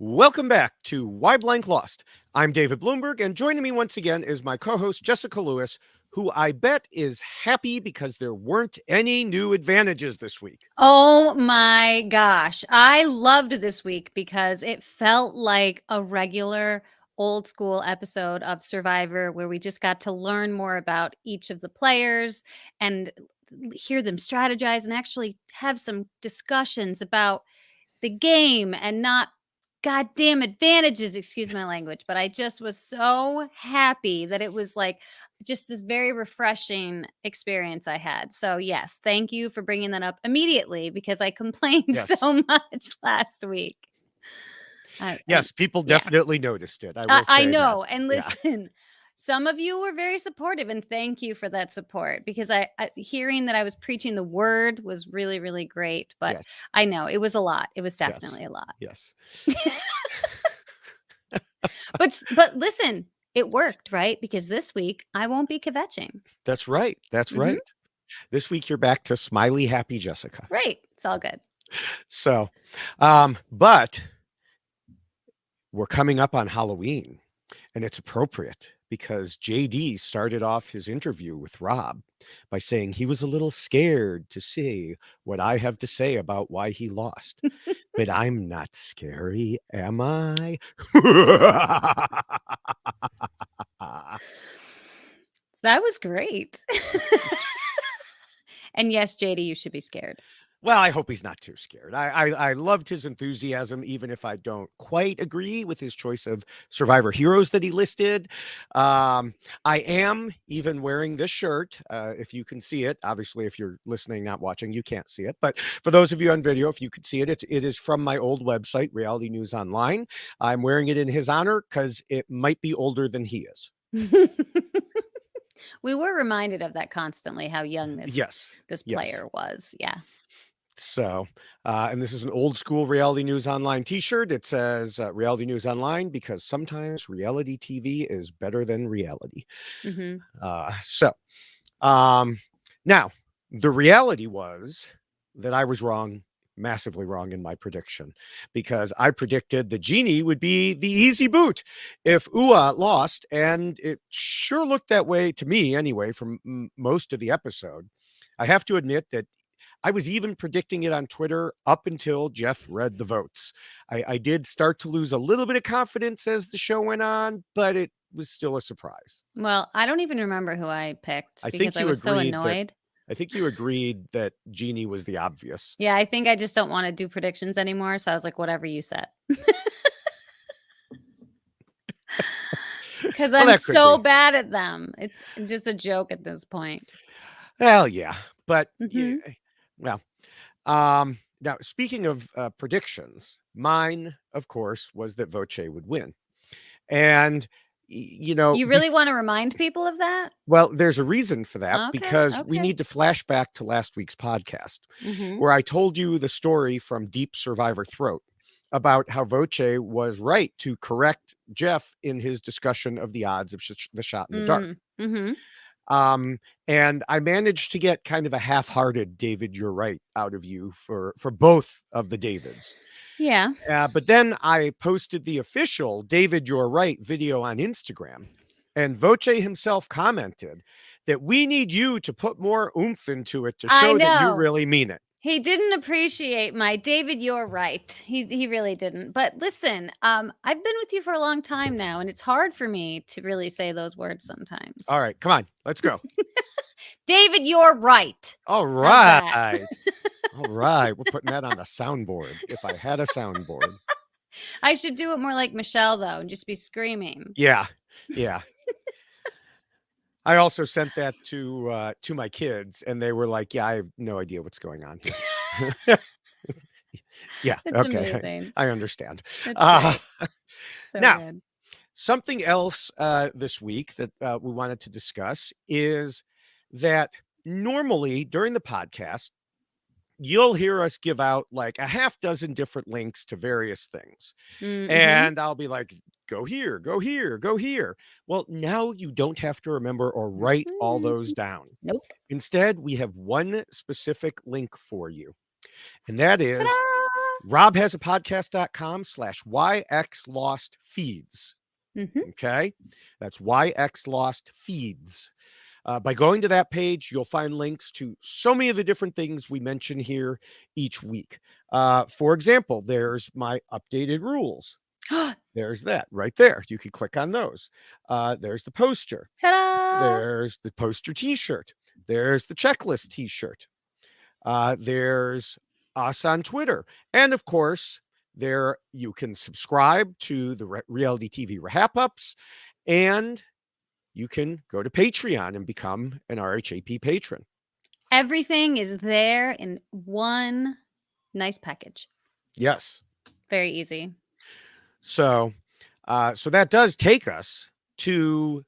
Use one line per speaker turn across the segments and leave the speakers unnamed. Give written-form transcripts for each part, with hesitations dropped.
Welcome back to Why Blank Lost. I'm David Bloomberg, and joining me once again is my co host, Jessica Lewis, who I bet is happy because there weren't any new advantages this week.
Oh my gosh. I loved this week because it felt like a regular old school episode of Survivor where we just got to learn more about each of the players and hear them strategize and actually have some discussions about the game and not goddamn advantages, excuse my language. But I just was so happy that it was like just this very refreshing experience I had. So, yes, thank you for bringing that up immediately because I complained
Yes.
so much last week.
Yes, people
Yeah.
definitely noticed it. I will
I
say that.
know. And
Yeah.
listen, some of you were very supportive, and thank you for that support because I hearing that I was preaching the word was really, really great. But
Yes.
I know it was a lot. It was
Yes.
definitely a lot.
Yes.
But listen, it worked, right? Because this week I won't be kvetching.
That's right. That's
Mhm.
right. This week you're back to smiley, happy Jessica.
Right. It's all good.
So, but we're coming up on Halloween, and it's appropriate because JD started off his interview with Rob by saying he was a little scared to say what I have to say about why he lost. But I'm not scary, am I?
That was great. And yes, JD, you should be scared.
Well, I hope he's not too scared. I loved his enthusiasm, even if I don't quite agree with his choice of Survivor heroes that he listed. I am even wearing this shirt, if you can see it. Obviously, if you're listening, not watching, you can't see it. But for those of you on video, if you could see it, it is from my old website, Reality News Online. I'm wearing it in his honor because it might be older than he is.
We were reminded of that constantly, how young this
Yes.
player was. Yeah.
So, and this is an old school Reality News Online t-shirt. It says Reality News Online because sometimes reality TV is better than reality.
Mhm.
So, now the reality was that I was wrong, massively wrong in my prediction because I predicted the genie would be the easy boot if Ua lost, and it sure looked that way to me anyway from most of the episode. I have to admit that I was even predicting it on Twitter up until Jeff read the votes. I did start to lose a little bit of confidence as the show went on, but it was still a surprise.
Well, I don't even remember who I picked
I
because
think
I
you
was so
agreed that
annoyed.
Genie was the obvious.
Yeah, I think I just don't wanna do predictions anymore, so I was like, "Whatever you said." 'Cause
Well,
I'm
that could
so
be.
bad at them. It's just a joke at this point.
Well, yeah, but yeah,
Mhm.
well, now speaking of predictions, mine, of course, was that Voce would win, and you know,
You really wanna remind people of that?
well, there's a reason for that
Okay,
because we
okay.
need to flash back to last week's podcast
Mhm.
where I told you the story from Deep Survivor Throat about how Voce was right to correct Jeff in his discussion of the odds of the shot in the dark.
Mm. Mhm.
Um, and I managed to get kind of a half-hearted David, you're right out of you for both of the Davids.
Yeah.
But then I posted the official David, you're right video on Instagram, and Voce himself commented that we need you to put more oomph into it to
I
show that you
know.
really mean it.
He didn't appreciate my David, you're right. He really didn't. But listen, I've been with you for a long time now, and it's hard for me to really say those words sometimes.
All right, come on, let's go.
David, you're right.
All
How's that?
right. All right. We're putting that on the soundboard. If I had a soundboard.
I should do it more like Michelle though, and just be screaming.
Yeah. Yeah. I also sent that to my kids and they were like, "Yeah, I have no idea what's going on here." Yeah,
It's
okay.
amazing.
I understand.
It's
Uh,
great. So
now,
good.
something else this week that we wanted to discuss is that normally during the podcast, you'll hear us give out like a half dozen different links to various things.
Mhm.
And I'll be like, go here, go here, go here. Well, now you don't have to remember or write all those
Mhm.
down.
Nope.
Instead, we have one specific link for you. And that is
Ta-da!
robhasapodcast.com/yxlostfeeds. Okay. That's yxlostfeeds. By going to that page, you'll find links to so many of the different things we mention here each week. For example, there's my updated rules. There's that right there. You can click on those. There's the poster.
Ta-da!
There's the poster t-shirt. There's the checklist t-shirt. There's us on Twitter. And of course, there you can subscribe to the reality TV wrap-ups, and you can go to Patreon and become an RHAP patron.
Everything is there in one nice package.
Yes.
Very easy.
So that does take us to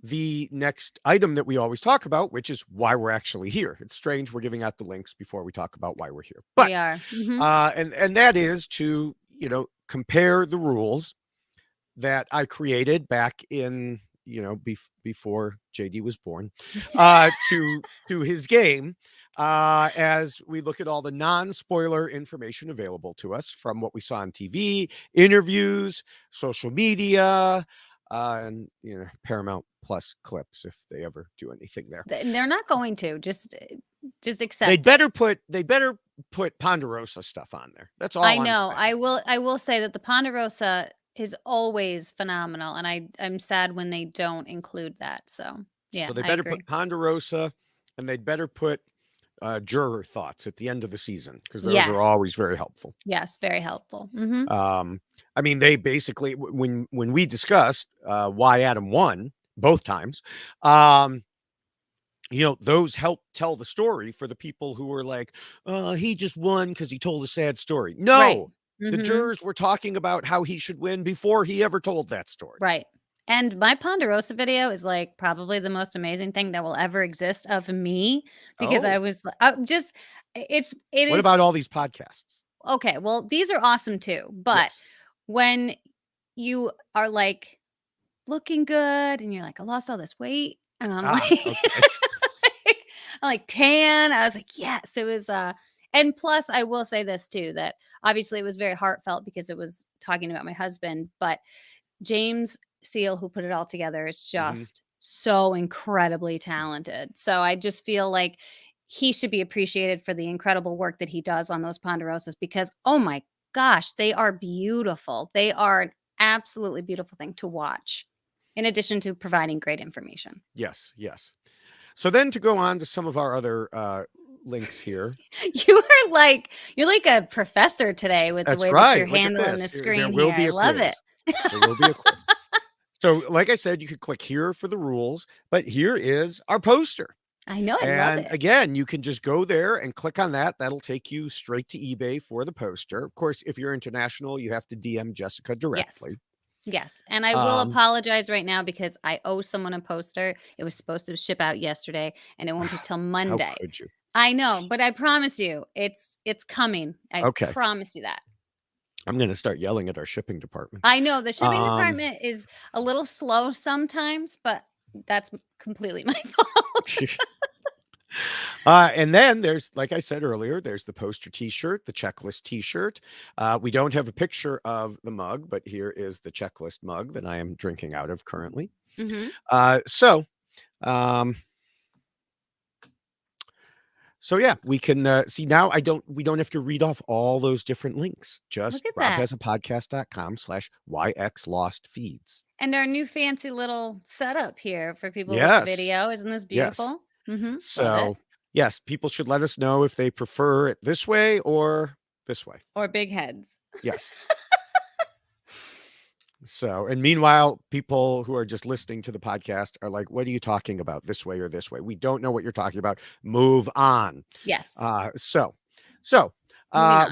the next item that we always talk about, which is why we're actually here. It's strange we're giving out the links before we talk about why we're here, but
we are.
And that is to compare the rules that I created back in before JD was born to his game, as we look at all the non-spoiler information available to us from what we saw on TV, interviews, social media, and Paramount Plus clips, if they ever do anything there.
They're not going to. Just accept.
They better put Ponderosa stuff on there. That's all
I know. I will say that the Ponderosa is always phenomenal, and I'm sad when they don't include that. So yeah,
so they better put Ponderosa, and they'd better put juror thoughts at the end of the season, because those are always very helpful.
Yes, very helpful.
I mean, they basically, when we discussed why Adam won both times, those help tell the story for the people who were like, he just won because he told a sad story. No, right. The jurors were talking about how he should win before he ever told that story.
Right. And my Ponderosa video is like probably the most amazing thing that will ever exist of me, because I was
What about all these podcasts?
Okay, well, these are awesome too. But when you are like looking good and you're like, I lost all this weight, and I'm like, okay. I'm like tan. I was like, yes, it was. And plus, I will say this too, that obviously it was very heartfelt because it was talking about my husband, but James Seal, who put it all together, is just so incredibly talented. So I just feel like he should be appreciated for the incredible work that he does on those Ponderosas, because, oh my gosh, they are beautiful. They are an absolutely beautiful thing to watch, in addition to providing great information.
Yes, yes. So then to go on to some of our other links here.
You're like a professor today with the way that you're handling the screen. There will be a quiz. I love it.
There will be a quiz. So like I said, you could click here for the rules, but here is our poster.
I know. I
love
it.
And again, you can just go there and click on that. That'll take you straight to eBay for the poster. Of course, if you're international, you have to DM Jessica directly.
Yes. And I will apologize right now because I owe someone a poster. It was supposed to ship out yesterday, and it won't be till Monday.
How could you?
I know, but I promise you it's coming. I promise you that.
I'm going to start yelling at our shipping department.
I know the shipping department is a little slow sometimes, but that's completely my fault.
And then there's, like I said earlier, there's the poster t-shirt, the checklist t-shirt. We don't have a picture of the mug, but here is the checklist mug that I am drinking out of currently. So yeah, we can see now. We don't have to read off all those different links. Just robhasapodcast.com/yxlostfeeds.
And our new fancy little setup here for people with the video. Isn't this beautiful?
Yes. So yes, people should let us know if they prefer it this way or this way.
Or big heads.
Yes. So, and meanwhile, people who are just listening to the podcast are like, what are you talking about? This way or this way? We don't know what you're talking about. Move on.
Yes.
So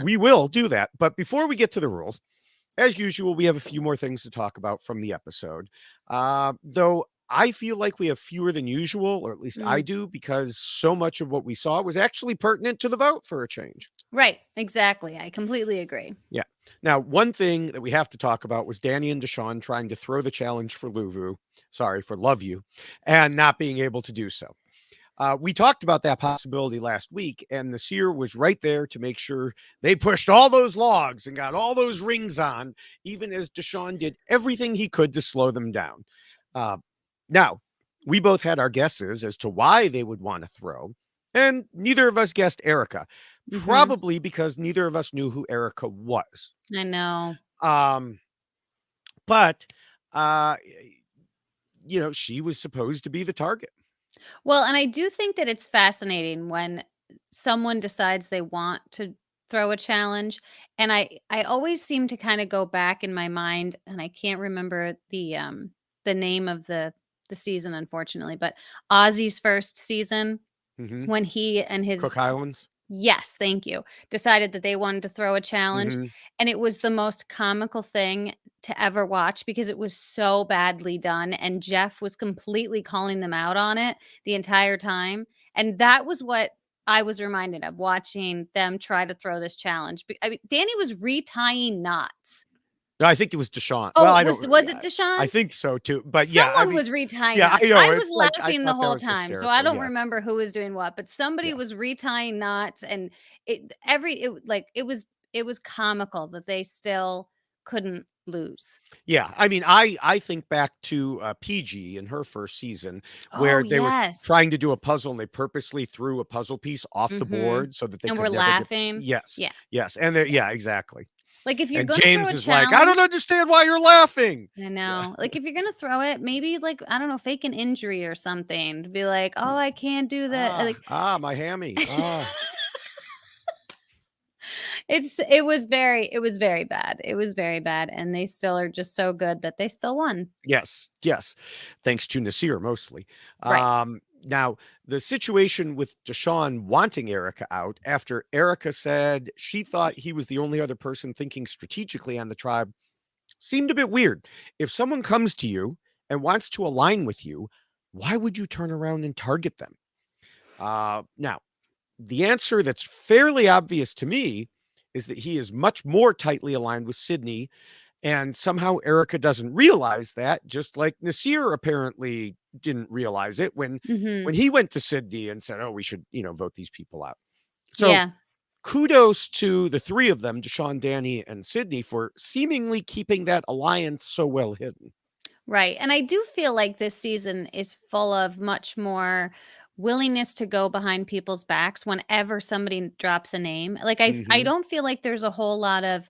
we will do that. But before we get to the rules, as usual, we have a few more things to talk about from the episode. Though I feel like we have fewer than usual, or at least I do, because so much of what we saw was actually pertinent to the vote for a change.
Right. Exactly. I completely agree.
Yeah. Now, one thing that we have to talk about was Danny and Deshaun trying to throw the challenge for Love You, and not being able to do so. We talked about that possibility last week, and the seer was right there to make sure they pushed all those logs and got all those rings on, even as Deshaun did everything he could to slow them down. Uh, now, we both had our guesses as to why they would want to throw, and neither of us guessed Erica,
Mhm.
probably because neither of us knew who Erica was.
I know.
Um, but, uh, she was supposed to be the target.
Well, and I do think that it's fascinating when someone decides they want to throw a challenge, and I always seem to kinda go back in my mind, and I can't remember the name of the season, unfortunately, but Ozzy's first season
Hmm.
when he and
Cook
his
Islands.
Yes, thank you. Decided that they wanted to throw a challenge,
Hmm.
and it was the most comical thing to ever watch because it was so badly done, and Jeff was completely calling them out on it the entire time, and that was what I was reminded of watching them try to throw this challenge. I mean, Danny was retying knots.
No, I think it was Deshaun. Well,
Oh,
I
was
don't.
was it Deshaun?
I think so too. But yeah, I
Someone
mean,
was retying
yeah,
knots.
I know.
I
It's
was
like I
laughing the
thought that
whole
was
time, so I
hysterical.
don't
Yes.
remember who was doing what, but somebody
Yeah.
was retying knots, and it was comical that they still couldn't lose.
Yeah. I mean, I think back to PG in her first season
Oh,
where they were
yes.
trying to do a puzzle and they purposely threw a puzzle piece off the
Mhm.
board so that they
And we're
could never get.
laughing.
Yes.
Yeah,
Yes. And
yeah.
yeah, exactly.
Like, if you're
And
gonna throw
James
a
is like, I don't
challenge
understand why you're laughing.
I
Yeah.
know. Like, if you're gonna throw it, maybe, like, I don't know, fake an injury or something to be like, "Oh, I can't do that." Like
My hammy. Ah.
it was very bad. It was very bad, and they still are just so good that they still won.
Yes, yes. Thanks to Nasir mostly.
Right.
Now the situation with Deshaun wanting Erica out after Erica said she thought he was the only other person thinking strategically on the tribe seemed a bit weird. If someone comes to you and wants to align with you, why would you turn around and target them? Now, the answer that's fairly obvious to me is that he is much more tightly aligned with Sydney, and somehow Erica doesn't realize that, just like Nasir apparently didn't realize it when
Mhm.
he went to Sydney and said, "Oh, we should, vote these people out." So
Yeah.
kudos to the three of them, Deshaun, Danny, and Sydney, for seemingly keeping that alliance so well hidden.
Right, and I do feel like this season is full of much more willingness to go behind people's backs whenever somebody drops a name. Like, I
Hmm.
don't feel like there's a whole lot of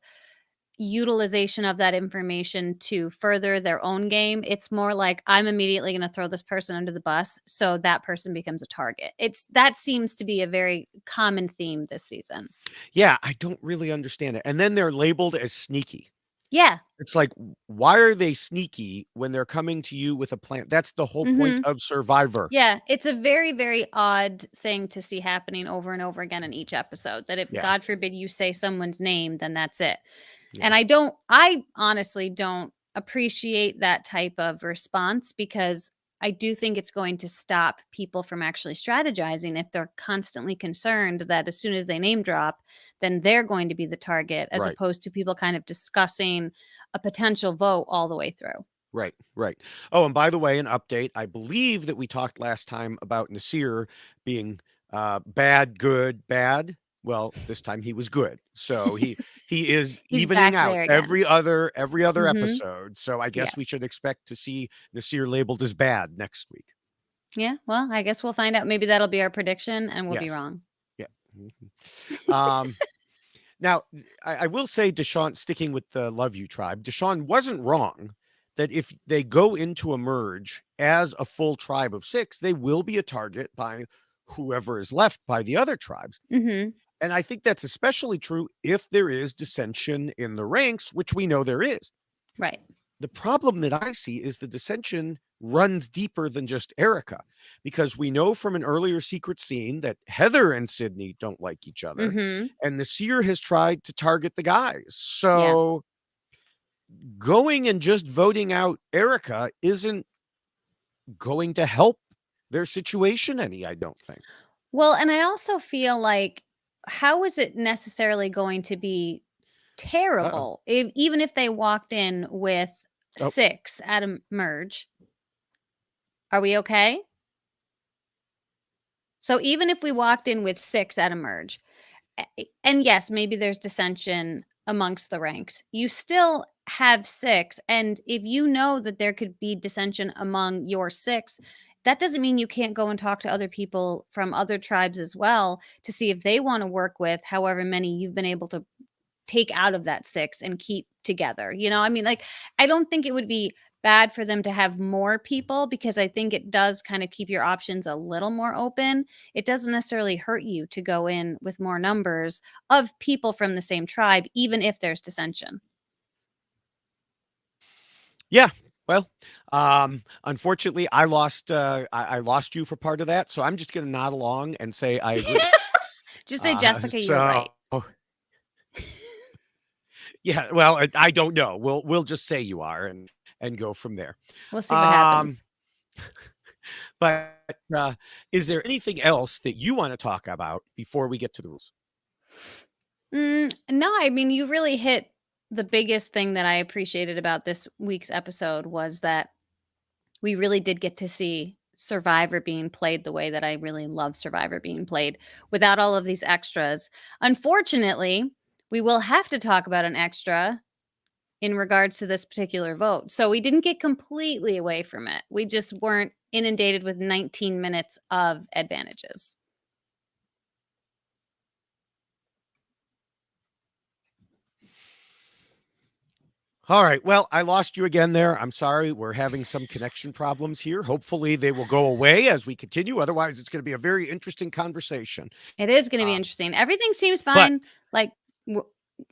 utilization of that information to further their own game. It's more like, I'm immediately gonna throw this person under the bus, so that person becomes a target. It's that seems to be a very common theme this season.
Yeah, I don't really understand it. And then they're labeled as sneaky.
Yeah.
It's like, why are they sneaky when they're coming to you with a plan? That's the whole point
Mhm.
of Survivor.
Yeah, it's a very, very odd thing to see happening over and over again in each episode, that if,
Yeah,
God forbid, you say someone's name, then that's it.
yeah,
And I honestly don't appreciate that type of response because I do think it's going to stop people from actually strategizing if they're constantly concerned that as soon as they name drop, then they're going to be the target, as
right.
opposed to people kind of discussing a potential vote all the way through.
Right, right. Oh, and by the way, an update. I believe that we talked last time about Nasir being bad, good, bad. Well, this time he was good. So he is
He's
evening
back
out
there again.
every other
Mhm.
episode. So I
Yeah.
guess we should expect to see Nasir labeled as bad next week.
Yeah, well, I guess we'll find out. Maybe that'll be our prediction, and we'll be
Yes.
wrong.
Yeah. Mhm. Now, I will say, Deshaun, sticking with the Love You tribe, Deshaun wasn't wrong that if they go into a merge as a full tribe of six, they will be a target by whoever is left by the other tribes.
Mhm.
And I think that's especially true if there is dissension in the ranks, which we know there is.
Right.
The problem that I see is the dissension runs deeper than just Erica, because we know from an earlier secret scene that Heather and Sydney don't like each other,
Mhm.
and the seer has tried to target the guys.
Yeah.
So going and just voting out Erica isn't going to help their situation any, I don't think.
Well, and I also feel like, how is it necessarily going to be
Uh-oh.
terrible even if they walked in with
Oh,
6 at a merge? Are we okay? So even if we walked in with 6 at a merge, and yes, maybe there's dissension amongst the ranks, you still have 6. And if you know that there could be dissension among your 6, that doesn't mean you can't go and talk to other people from other tribes as well to see if they want to work with however many you've been able to take out of that 6 and keep together. I mean, like, I don't think it would be bad for them to have more people, because I think it does kind of keep your options a little more open. It doesn't necessarily hurt you to go in with more numbers of people from the same tribe, even if there's dissension.
Yeah. Well, unfortunately, I lost. I lost you for part of that, so I'm just going to nod along and say I agree.
Just say, Jessica, you're right.
Yeah. Well, I don't know. We'll just say you are and go from there.
We'll see what
Um,
happens.
but is there anything else that you want to talk about before we get to the rules?
No, I mean, you really hit the biggest thing that I appreciated about this week's episode was that we really did get to see Survivor being played the way that I really love Survivor being played, without all of these extras. Unfortunately, we will have to talk about an extra in regards to this particular vote. So we didn't get completely away from it. We just weren't inundated with 19 minutes of advantages.
All right. Well, I lost you again there. I'm sorry. We're having some connection problems here. Hopefully, they will go away as we continue. Otherwise, it's going to be a very interesting conversation.
It is going to be
Uh,
interesting. Everything seems
but
fine, like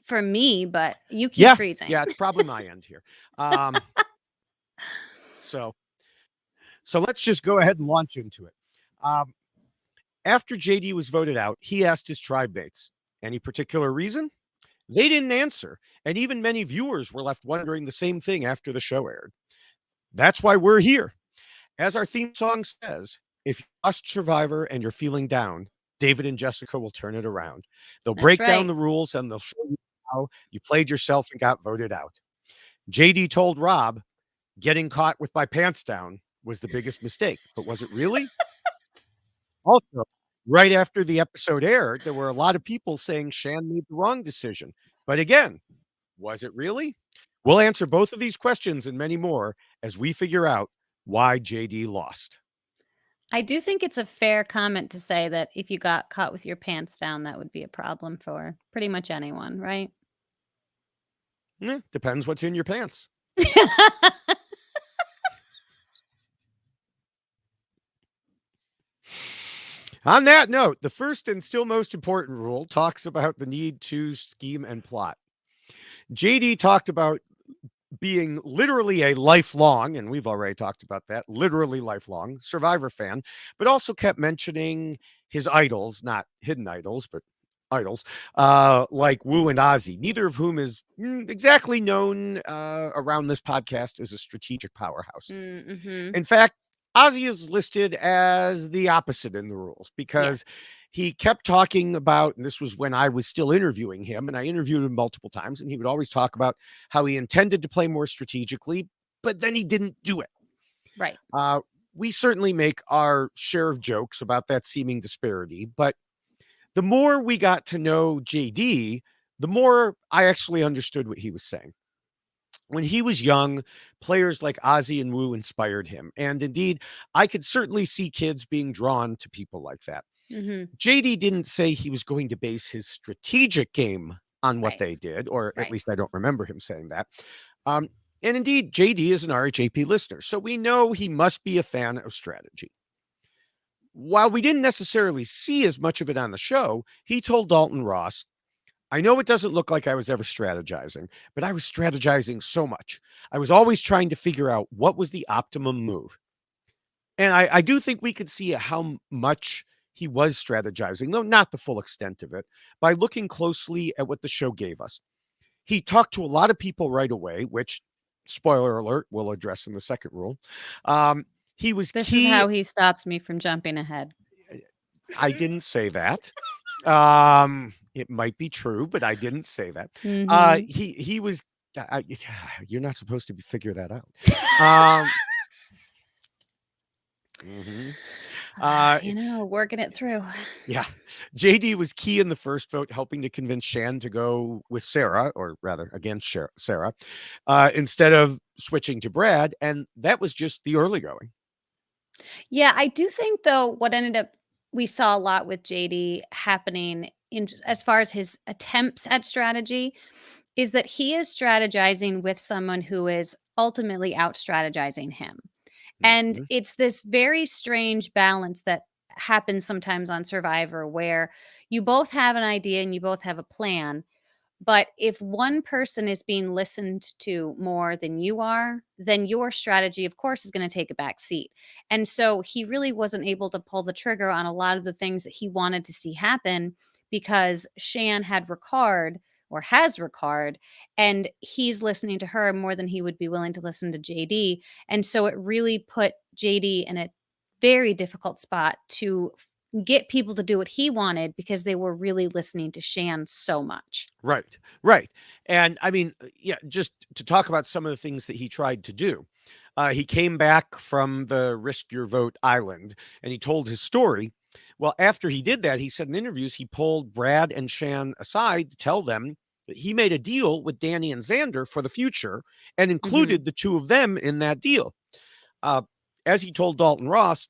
for me, but you keep
yeah,
freezing.
it's probably my end here. So let's just go ahead and launch into it. Um, After JD was voted out, he asked his tribe mates, any particular reason? They didn't answer, and even many viewers were left wondering the same thing after the show aired. That's why we're here. As our theme song says, if you lost Survivor and you're feeling down, David and Jessica will turn it around. They'll
That's
break down
right.
the rules and they'll show you how you played yourself and got voted out. JD told Rob, getting caught with my pants down was the biggest mistake, but was it really? Also, right after the episode aired, there were a lot of people saying Shan made the wrong decision. But again, was it really? We'll answer both of these questions and many more as we figure out why JD lost.
I do think it's a fair comment to say that if you got caught with your pants down, that would be a problem for pretty much anyone, right?
Depends what's in your pants. On that note, the first and still most important rule talks about the need to scheme and plot. JD talked about being literally a lifelong, and we've already talked about that, literally lifelong Survivor fan, but also kept mentioning his idols, not hidden idols, but idols, like Wu and Ozzy, neither of whom is exactly known around this podcast as a strategic powerhouse.
Mm-hmm.
In fact, Ozzy is listed as the opposite in the rules because
Yes.
he kept talking about, and this was when I was still interviewing him, and I interviewed him multiple times, and he would always talk about how he intended to play more strategically, but then he didn't do it.
Right.
We certainly make our share of jokes about that seeming disparity, but the more we got to know JD, the more I actually understood what he was saying. When he was young, players like Ozzy and Wu inspired him. And indeed, I could certainly see kids being drawn to people like that.
Mm-hmm.
JD didn't say he was going to base his strategic game on what
Right.
they did, or at
Right.
least I don't remember him saying that. Um, and indeed, JD is an RHAP listener, so we know he must be a fan of strategy. While we didn't necessarily see as much of it on the show, he told Dalton Ross, I know it doesn't look like I was ever strategizing, but I was strategizing so much. I was always trying to figure out what was the optimum move. And I do think we could see how much he was strategizing, though not the full extent of it, by looking closely at what the show gave us. He talked to a lot of people right away, which, spoiler alert, we'll address in the second rule. He was
This is
key.
how he stops me from jumping ahead.
I didn't say that. It might be true, but I didn't say that.
Mm-hmm.
He was. You're not supposed to figure that out. Mhm. Uh,
Working it through.
yeah. JD was key in the first vote, helping to convince Shan to go with Sarah, or rather against Sarah, instead of switching to Brad. And that was just the early going.
Yeah, I do think though what ended up we saw a lot with JD happening in as far as his attempts at strategy is that he is strategizing with someone who is ultimately out strategizing him. And
Mhm.
it's this very strange balance that happens sometimes on Survivor where you both have an idea and you both have a plan, but if one person is being listened to more than you are, then your strategy, of course, is going to take a back seat. And so he really wasn't able to pull the trigger on a lot of the things that he wanted to see happen because Shan had Ricard or has Ricard, and he's listening to her more than he would be willing to listen to JD. And so it really put JD in a very difficult spot to get people to do what he wanted because they were really listening to Shan so much.
Right, right. And I mean, yeah, just to talk about some of the things that he tried to do. He came back from the Risk Your Vote island and he told his story. Well, after he did that, he said in interviews, he pulled Brad and Shan aside to tell them that he made a deal with Danny and Xander for the future and
Mhm.
included the two of them in that deal. Uh, as he told Dalton Ross,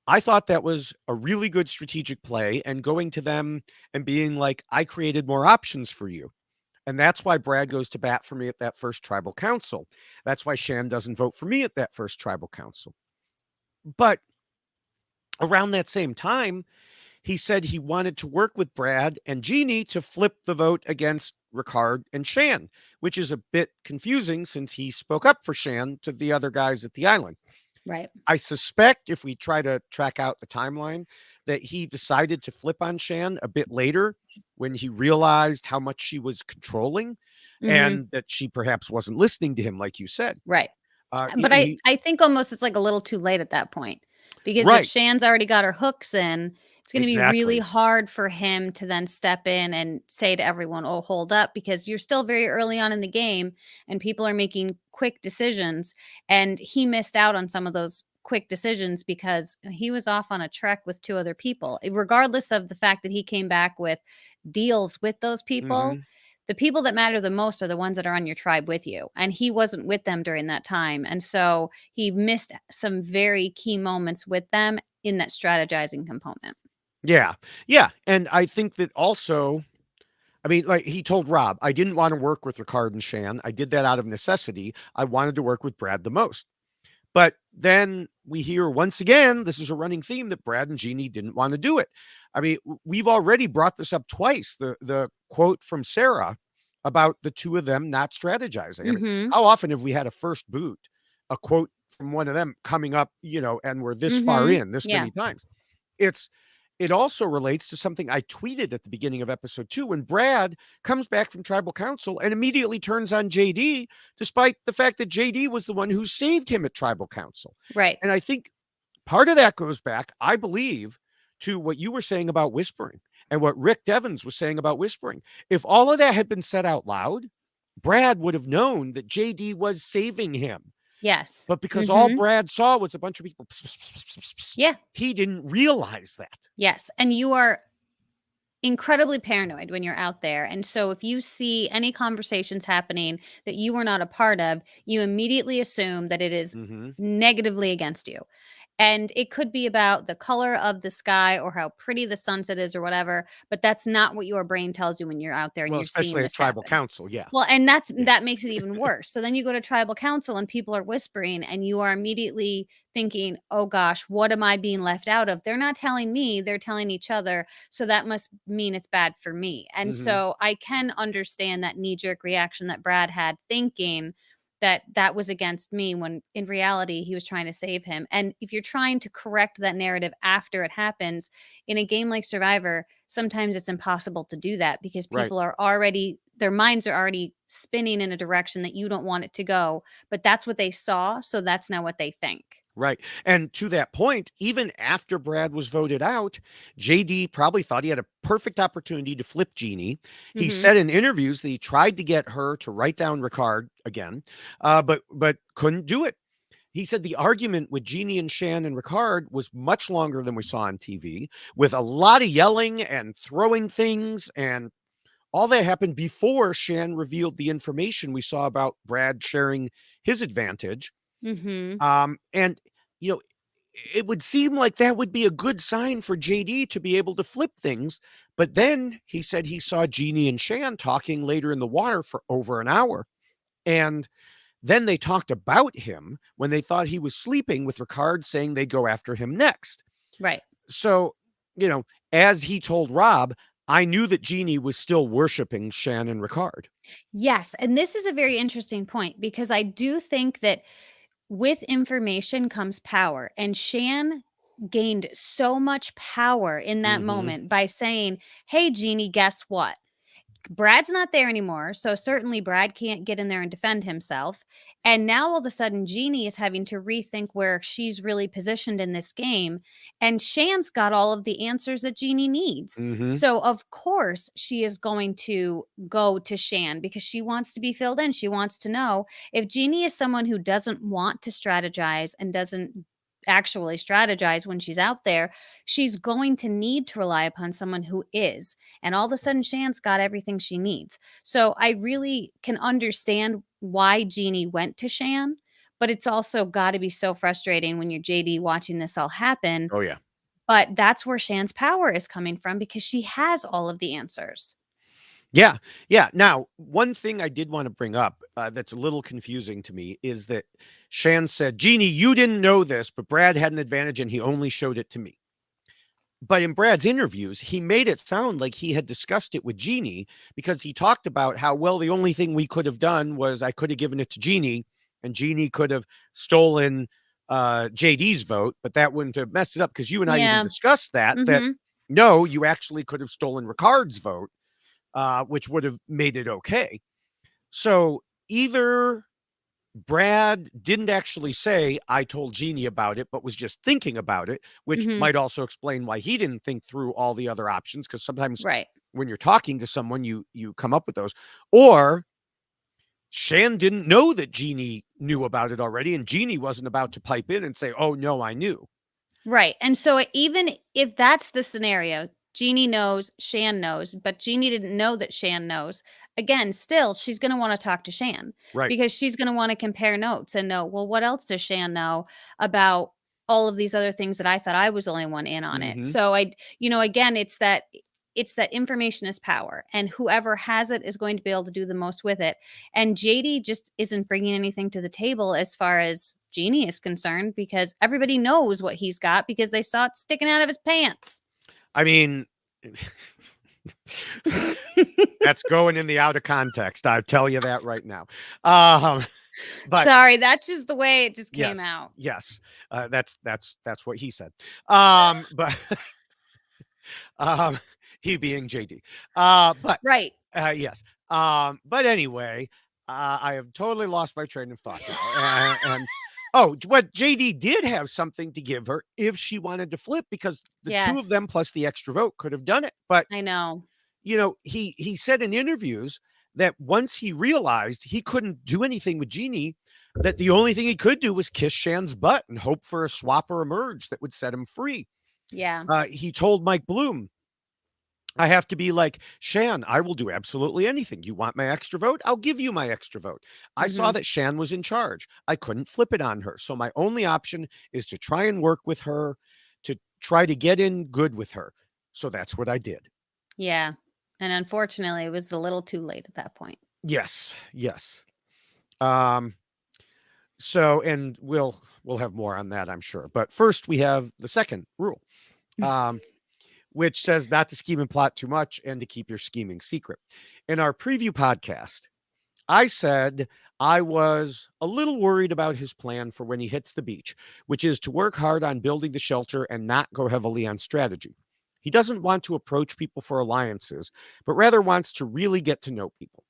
I thought that was a really good strategic play and going to them and being like, I created more options for you. And that's why Brad goes to bat for me at that first tribal council. That's why Shan doesn't vote for me at that first tribal council. But around that same time, he said he wanted to work with Brad and Jeannie to flip the vote against Ricard and Shan, which is a bit confusing since he spoke up for Shan to the other guys at the island.
Right.
I suspect if we try to track out the timeline, that he decided to flip on Shan a bit later when he realized how much she was controlling
Mhm.
and that she perhaps wasn't listening to him, like you said.
Right.
Yeah,
But I think almost it's like a little too late at that point. Because if
right,
Shan's already got her hooks in, it's gonna be really
exactly.
hard for him to then step in and say to everyone, "Oh, hold up," because you're still very early on in the game and people are making quick decisions, and he missed out on some of those quick decisions because he was off on a trek with 2 other people. Regardless of the fact that he came back with deals with those people,
Hmm.
the people that matter the most are the ones that are on your tribe with you, and he wasn't with them during that time, and so he missed some very key moments with them in that strategizing component.
Yeah, yeah, and I think that also. I mean, like he told Rob, I didn't want to work with Ricard and Shan. I did that out of necessity. I wanted to work with Brad the most. But then we hear once again, this is a running theme that Brad and Jeannie didn't want to do it. I mean, we've already brought this up twice. The quote from Sarah about the two of them not strategizing. I mean,
Mhm.
how often have we had a first boot, a quote from one of them coming up, and we're this far
Mhm.
in this
Yeah.
many times? It's it also relates to something I tweeted at the beginning of episode 2 when Brad comes back from tribal council and immediately turns on JD, despite the fact that JD was the one who saved him at tribal council.
Right.
And I think part of that goes back, I believe, to what you were saying about whispering and what Rick Devens was saying about whispering. If all of that had been said out loud, Brad would have known that JD was saving him.
Yes.
But because all
Mhm.
Brad saw was a bunch of people,
Yeah.
he didn't realize that.
Yes, and you are incredibly paranoid when you're out there, and so if you see any conversations happening that you were not a part of, you immediately assume that it is
Hmm.
negatively against you. And it could be about the color of the sky or how pretty the sunset is or whatever, but that's not what your brain tells you when you're out there and
Well,
you're seeing
especially at
this
tribal
happen.
council. Yeah.
Well, and
Yeah.
that makes it even worse. So then you go to tribal council and people are whispering and you are immediately thinking, "Oh gosh, what am I being left out of? They're not telling me, they're telling each other, so that must mean it's bad for me." And
Hmm.
so I can understand that knee-jerk reaction that Brad had thinking that that was against me when in reality he was trying to save him. And if you're trying to correct that narrative after it happens in a game like Survivor, sometimes it's impossible to do that because
Right.
people are already their minds are already spinning in a direction that you don't want it to go, but that's what they saw, so that's now what they think.
Right. And to that point, even after Brad was voted out, JD probably thought he had a perfect opportunity to flip Jeannie. He
Mhm.
said in interviews that he tried to get her to write down Ricard again, but couldn't do it. he said the argument with Jeannie and Shan and Ricard was much longer than we saw on TV, with a lot of yelling and throwing things, and all that happened before Shan revealed the information we saw about Brad sharing his advantage.
Mm-hmm.
And, you know, it would seem like that would be a good sign for JD to be able to flip things. But then he said he saw Jeannie and Shan talking later in the water for over an hour. And then they talked about him when they thought he was sleeping, with Ricard saying they'd go after him next.
Right.
So, as he told Rob, I knew that Jeannie was still worshiping Shan and Ricard.
Yes. And this is a very interesting point, because I do think that with information comes power. And Shan gained so much power in that moment by saying, hey, Jeannie, guess what? Brad's not there anymore, so certainly Brad can't get in there and defend himself. And now all of a sudden, Jeannie is having to rethink where she's really positioned in this game. And Shan's got all of the answers that Jeannie needs. So, of course, she is going to go to Shan because she wants to be filled in. She wants to know if Jeannie is someone who doesn't want to strategize and doesn't actually strategize when she's out there, she's going to need to rely upon someone who is. And all of a sudden, Shan's got everything she needs. So I really can understand why Jeannie went to Shan, but it's also got to be so frustrating when you're JD watching this all happen.
Oh, yeah.
But that's where Shan's power is coming from, because she has all of the answers.
Yeah. Yeah. Now, one thing I did want to bring up that's a little confusing to me is that Shan said, Jeannie, you didn't know this, but Brad had an advantage and he only showed it to me. But in Brad's interviews, he made it sound like he had discussed it with Jeannie, because he talked about how, well, the only thing we could have done was I could have given it to Jeannie and Jeannie could have stolen JD's vote, but that wouldn't have messed it up, because you and I even discussed that no, you actually could have stolen Ricard's vote, which would have made it okay. So either Brad didn't actually say, I told Jeannie about it, but was just thinking about it, which might also explain why he didn't think through all the other options, because sometimes when you're talking to someone, you come up with those. Or Shan didn't know that Jeannie knew about it already, and Jeannie wasn't about to pipe in and say, oh, no, I knew.
Right. And so even if that's the scenario, Jeannie knows, Shan knows, but Jeannie didn't know that Shan knows. Again, still, she's going to want to talk to Shan,
right?
Because she's going to want to compare notes and know, well, what else does Shan know about all of these other things that I thought I was the only one in on it? So again, it's that information is power, and whoever has it is going to be able to do the most with it. And JD just isn't bringing anything to the table as far as Jeannie is concerned, because everybody knows what he's got because they saw it sticking out of his pants.
I mean, that's going in the out of context. I'll tell you that right now. But
sorry, that's just the way it just came out.
Yes. That's what he said. But he being JD. But
right.
Yes. But anyway, I have totally lost my train of thought now. And what JD did have something to give her if she wanted to flip, because the two of them plus the extra vote could have done it. But
I know.
He said in interviews that once he realized he couldn't do anything with Jeannie, that the only thing he could do was kiss Shan's butt and hope for a swap or a merge that would set him free.
Yeah.
He told Mike Bloom, I have to be like, Shan, I will do absolutely anything. You want my extra vote? I'll give you my extra vote. I saw that Shan was in charge. I couldn't flip it on her. So my only option is to try and work with her, to try to get in good with her. So that's what I did.
Yeah. And unfortunately, it was a little too late at that point.
Yes. So, and we'll have more on that, I'm sure. But first, we have the second rule, which says not to scheme and plot too much and to keep your scheming secret. In our preview podcast, I said I was a little worried about his plan for when he hits the beach, which is to work hard on building the shelter and not go heavily on strategy. He doesn't want to approach people for alliances, but rather wants to really get to know people.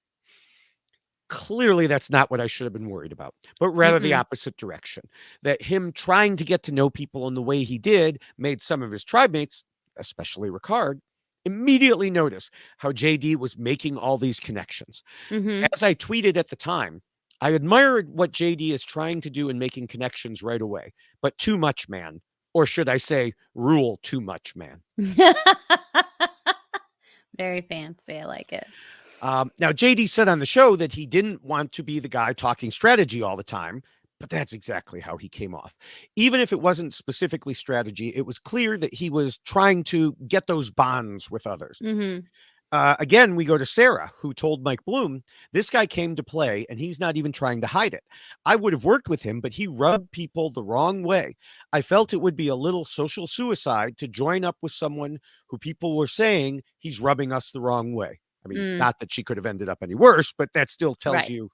Clearly, that's not what I should have been worried about, but rather the opposite direction. That him trying to get to know people in the way he did made some of his tribemates, especially Ricard, immediately notice how JD was making all these connections. As I tweeted at the time, I admire what JD is trying to do in making connections right away, but too much, man. Or should I say, rule too much, man.
Very fancy. I like it.
Now, JD said on the show that he didn't want to be the guy talking strategy all the time, but that's exactly how he came off. Even if it wasn't specifically strategy, it was clear that he was trying to get those bonds with others.
Mm-hmm.
Again, we go to Sarah, who told Mike Bloom, this guy came to play and he's not even trying to hide it. I would have worked with him, but he rubbed people the wrong way. I felt it would be a little social suicide to join up with someone who people were saying he's rubbing us the wrong way. I mean, not that she could have ended up any worse, but that still tells
Right.
you.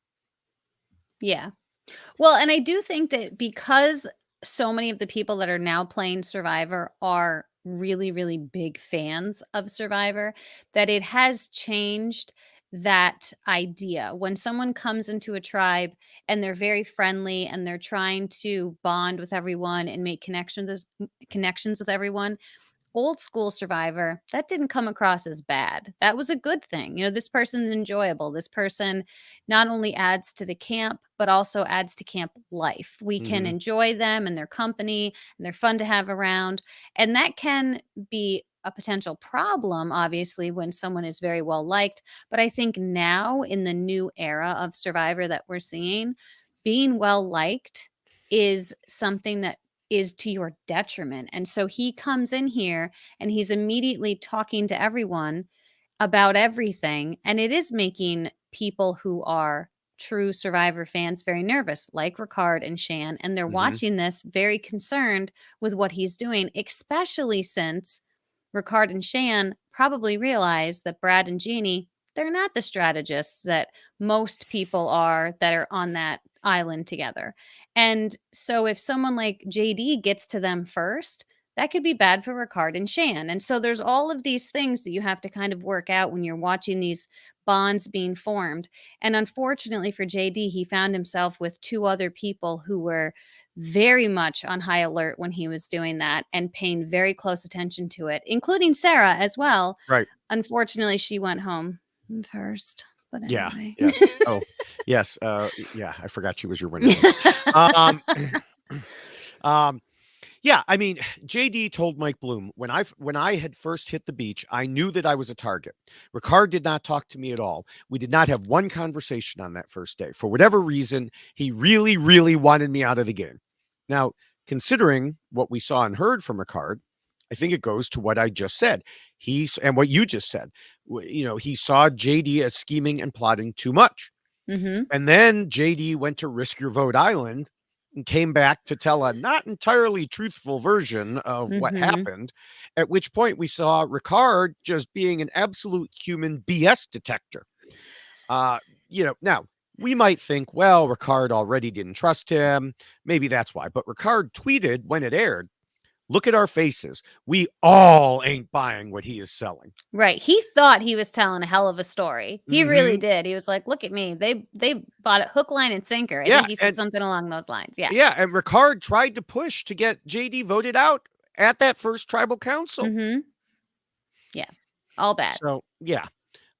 Yeah. Well, and I do think that because so many of the people that are now playing Survivor are really, really big fans of Survivor, that it has changed that idea. When someone comes into a tribe and they're very friendly and they're trying to bond with everyone and make connections with everyone, old school Survivor, that didn't come across as bad. That was a good thing. You know, this person's enjoyable. This person not only adds to the camp, but also adds to camp life. We can enjoy them and their company, and they're fun to have around. And that can be a potential problem, obviously, when someone is very well liked. But I think now, in the new era of Survivor that we're seeing, being well liked is something that is to your detriment. And so he comes in here and he's immediately talking to everyone about everything. And it is making people who are true Survivor fans very nervous, like Ricard and Shan. And they're watching this very concerned with what he's doing, especially since Ricard and Shan probably realize that Brad and Jeannie, they're not the strategists that most people are that are on that island together. And so if someone like JD gets to them first, that could be bad for Ricard and Shan. And so there's all of these things that you have to kind of work out when you're watching these bonds being formed. And unfortunately for JD, he found himself with two other people who were very much on high alert when he was doing that and paying very close attention to it, including Sarah as well.
Right.
Unfortunately, she went home first. But
Yeah.
anyway.
Yes. Oh, yes. Yeah. I forgot she was your winner. um, yeah. I mean, JD told Mike Bloom when I had first hit the beach, I knew that I was a target. Ricard did not talk to me at all. We did not have one conversation on that first day. For whatever reason, he really, really wanted me out of the game. Now, considering what we saw and heard from Ricard, I think it goes to what I just said. And what you just said. You know, he saw JD as scheming and plotting too much.
Mm-hmm.
And then JD went to Risk Your Vote Island and came back to tell a not entirely truthful version of what happened. At which point we saw Ricard just being an absolute human BS detector. You know, now we might think, well, Ricard already didn't trust him. Maybe that's why. But Ricard tweeted when it aired, look at our faces. We all ain't buying what he is selling.
Right. He thought he was telling a hell of a story. He really did. He was like, look at me. They bought it hook, line, and sinker. I think he said something along those lines. Yeah.
Yeah. And Ricard tried to push to get JD voted out at that first tribal council.
Yeah. All bad.
So, yeah.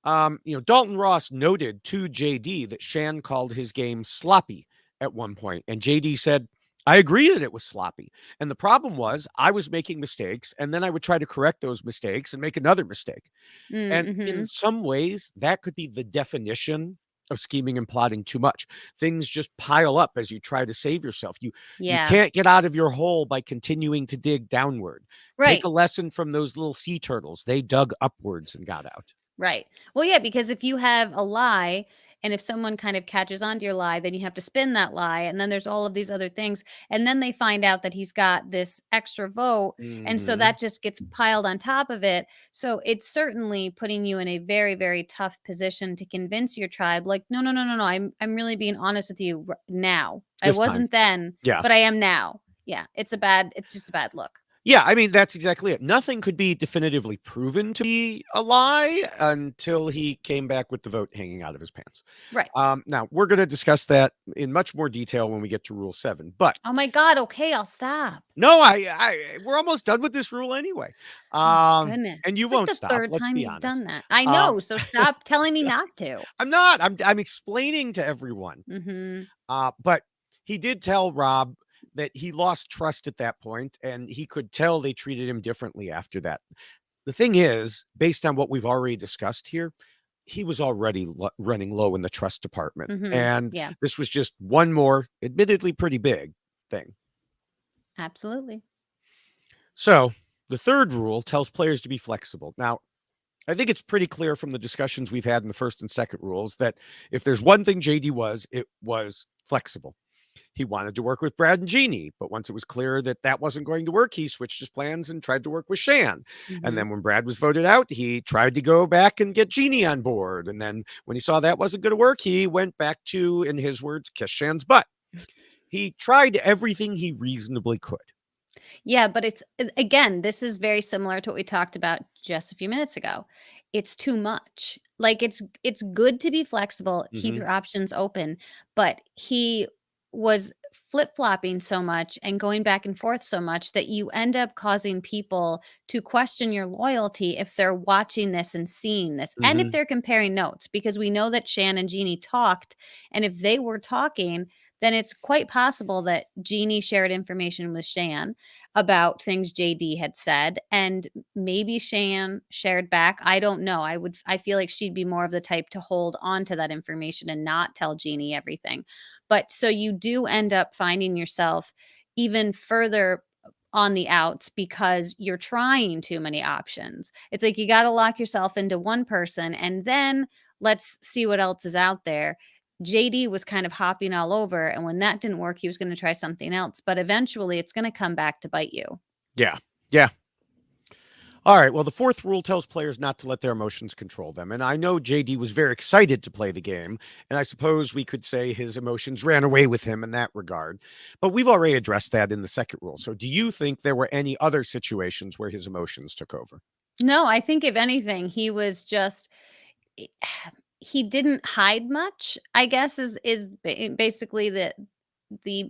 You know, Dalton Ross noted to JD that Shan called his game sloppy at one point, and JD said, I agree that it was sloppy. And the problem was I was making mistakes, and then I would try to correct those mistakes and make another mistake. And in some ways, that could be the definition of scheming and plotting too much. Things just pile up as you try to save yourself. You can't get out of your hole by continuing to dig downward.
Right.
Take a lesson from those little sea turtles. They dug upwards and got out.
Right. Well, yeah, because if you have a lie and if someone kind of catches on to your lie, then you have to spin that lie. And then there's all of these other things. And then they find out that he's got this extra vote. And so that just gets piled on top of it. So it's certainly putting you in a very, very tough position to convince your tribe, like, no. I'm really being honest with you now. I wasn't then, but I am now. Yeah. It's just a bad look.
Yeah, I mean, that's exactly it. Nothing could be definitively proven to be a lie until he came back with the vote hanging out of his pants.
Right.
Now, we're going to discuss that in much more detail when we get to Rule 7. But
Oh my God. Okay, I'll stop.
no, we're almost done with this rule anyway.
Oh my goodness.
And you
It's like
won't
the
stop.
third
Let's
time
be
you've
honest.
done that. I
Um,
know. So stop telling me not to.
I'm not. I'm explaining to everyone.
Mm-hmm.
But he did tell Rob that he lost trust at that point, and he could tell they treated him differently after that. The thing is, based on what we've already discussed here, he was already running low in the trust department.
Mm-hmm.
And
Yeah,
this was just one more, admittedly pretty big thing.
absolutely.
So the third rule tells players to be flexible. Now, I think it's pretty clear from the discussions we've had in the first and second rules that if there's one thing JD was, it was flexible. He wanted to work with Brad and Jeannie, but once it was clear that that wasn't going to work, he switched his plans and tried to work with Shan. And
Mm-hmm.
then when Brad was voted out, he tried to go back and get Jeannie on board. And then when he saw that wasn't going to work, he went back to, in his words, kiss Shan's butt. He tried everything he reasonably could.
Yeah, but it's again, this is very similar to what we talked about just a few minutes ago. It's too much. Like it's good to be flexible, keep
Mm-hmm.
your options open, but he was flip-flopping so much and going back and forth so much that you end up causing people to question your loyalty if they're watching this and seeing this and if
Mm-hmm.
they're comparing notes because we know that Shan and Jeannie talked, and if they were talking, then it's quite possible that Jeannie shared information with Shan about things JD had said, and maybe Shan shared back. I don't know. I feel like she'd be more of the type to hold on to that information and not tell Jeannie everything. But so you do end up finding yourself even further on the outs because you're trying too many options. It's like you got to lock yourself into one person and then let's see what else is out there. JD was kind of hopping all over. And when that didn't work, he was going to try something else. But eventually it's going to come back to bite you.
Yeah. Yeah. All right. Well, the fourth rule tells players not to let their emotions control them. And I know JD was very excited to play the game. And I suppose we could say his emotions ran away with him in that regard. But we've already addressed that in the second rule. So do you think there were any other situations where his emotions took over?
No, I think if anything, he was just he didn't hide much, I guess is basically the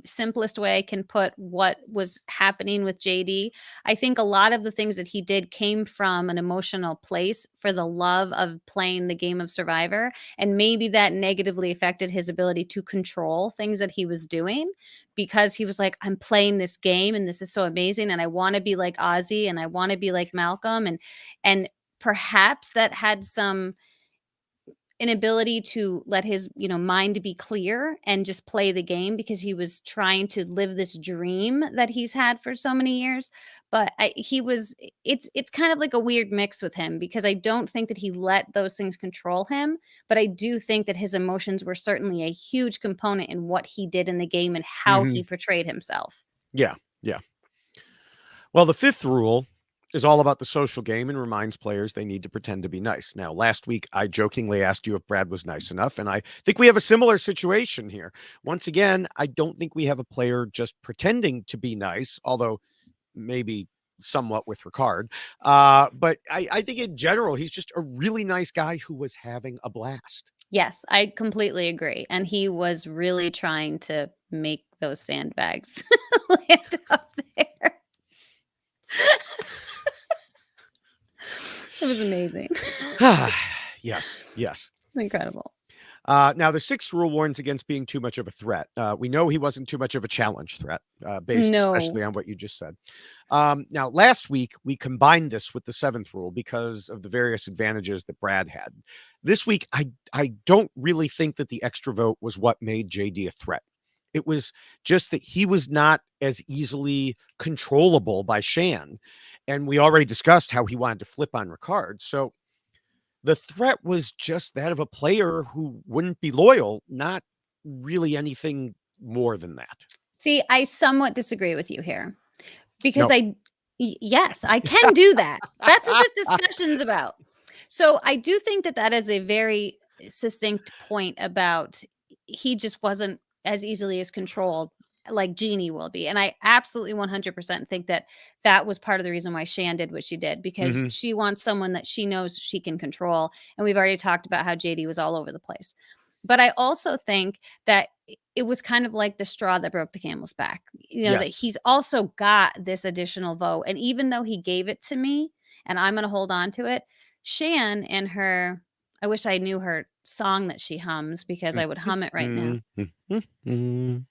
simplest way I can put what was happening with JD. I think a lot of the things that he did came from an emotional place for the love of playing the game of Survivor. And maybe that negatively affected his ability to control things that he was doing because he was like, I'm playing this game and this is so amazing. And I want to be like Ozzy and I want to be like Malcolm. And perhaps that had some inability to let his mind be clear and just play the game because he was trying to live this dream that he's had for so many years. But it's kind of like a weird mix with him because I don't think that he let those things control him, but I do think that his emotions were certainly a huge component in what he did in the game and how
Hmm.
he portrayed himself.
Yeah. Yeah. Well, the fifth rule is all about the social game and reminds players they need to pretend to be nice. Now, last week, I jokingly asked you if Brad was nice enough, and I think we have a similar situation here. Once again, I don't think we have a player just pretending to be nice, although maybe somewhat with Ricard. But I think in general, he's just a really nice guy who was having a blast.
Yes, I completely agree. And he was really trying to make those sandbags land up there. It was amazing.
Yes, yes.
Incredible.
Now, the sixth rule warns against being too much of a threat. We know he wasn't too much of a challenge threat, based
No.
especially on what you just said. Now, last week, we combined this with the seventh rule because of the various advantages that Brad had. This week, I don't really think that the extra vote was what made JD a threat. It was just that he was not as easily controllable by Shan. And we already discussed how he wanted to flip on Ricard. So the threat was just that of a player who wouldn't be loyal, not really anything more than that.
See, I somewhat disagree with you here because
No.
yes, I can do that. That's what this discussion's about. So I do think that that is a very succinct point about he just wasn't as easily as controlled. like Jeannie will be. And I absolutely 100% think that that was part of the reason why Shan did what she did, because
Mhm.
she wants someone that she knows she can control. And we've already talked about how JD was all over the place. But I also think that it was kind of like the straw that broke the camel's back, that
Yes.
he's also got this additional vote. And even though he gave it to me and I'm going to hold on to it, Shan and her, I wish I knew her song that she hums because I would hum it right now.
Mhm.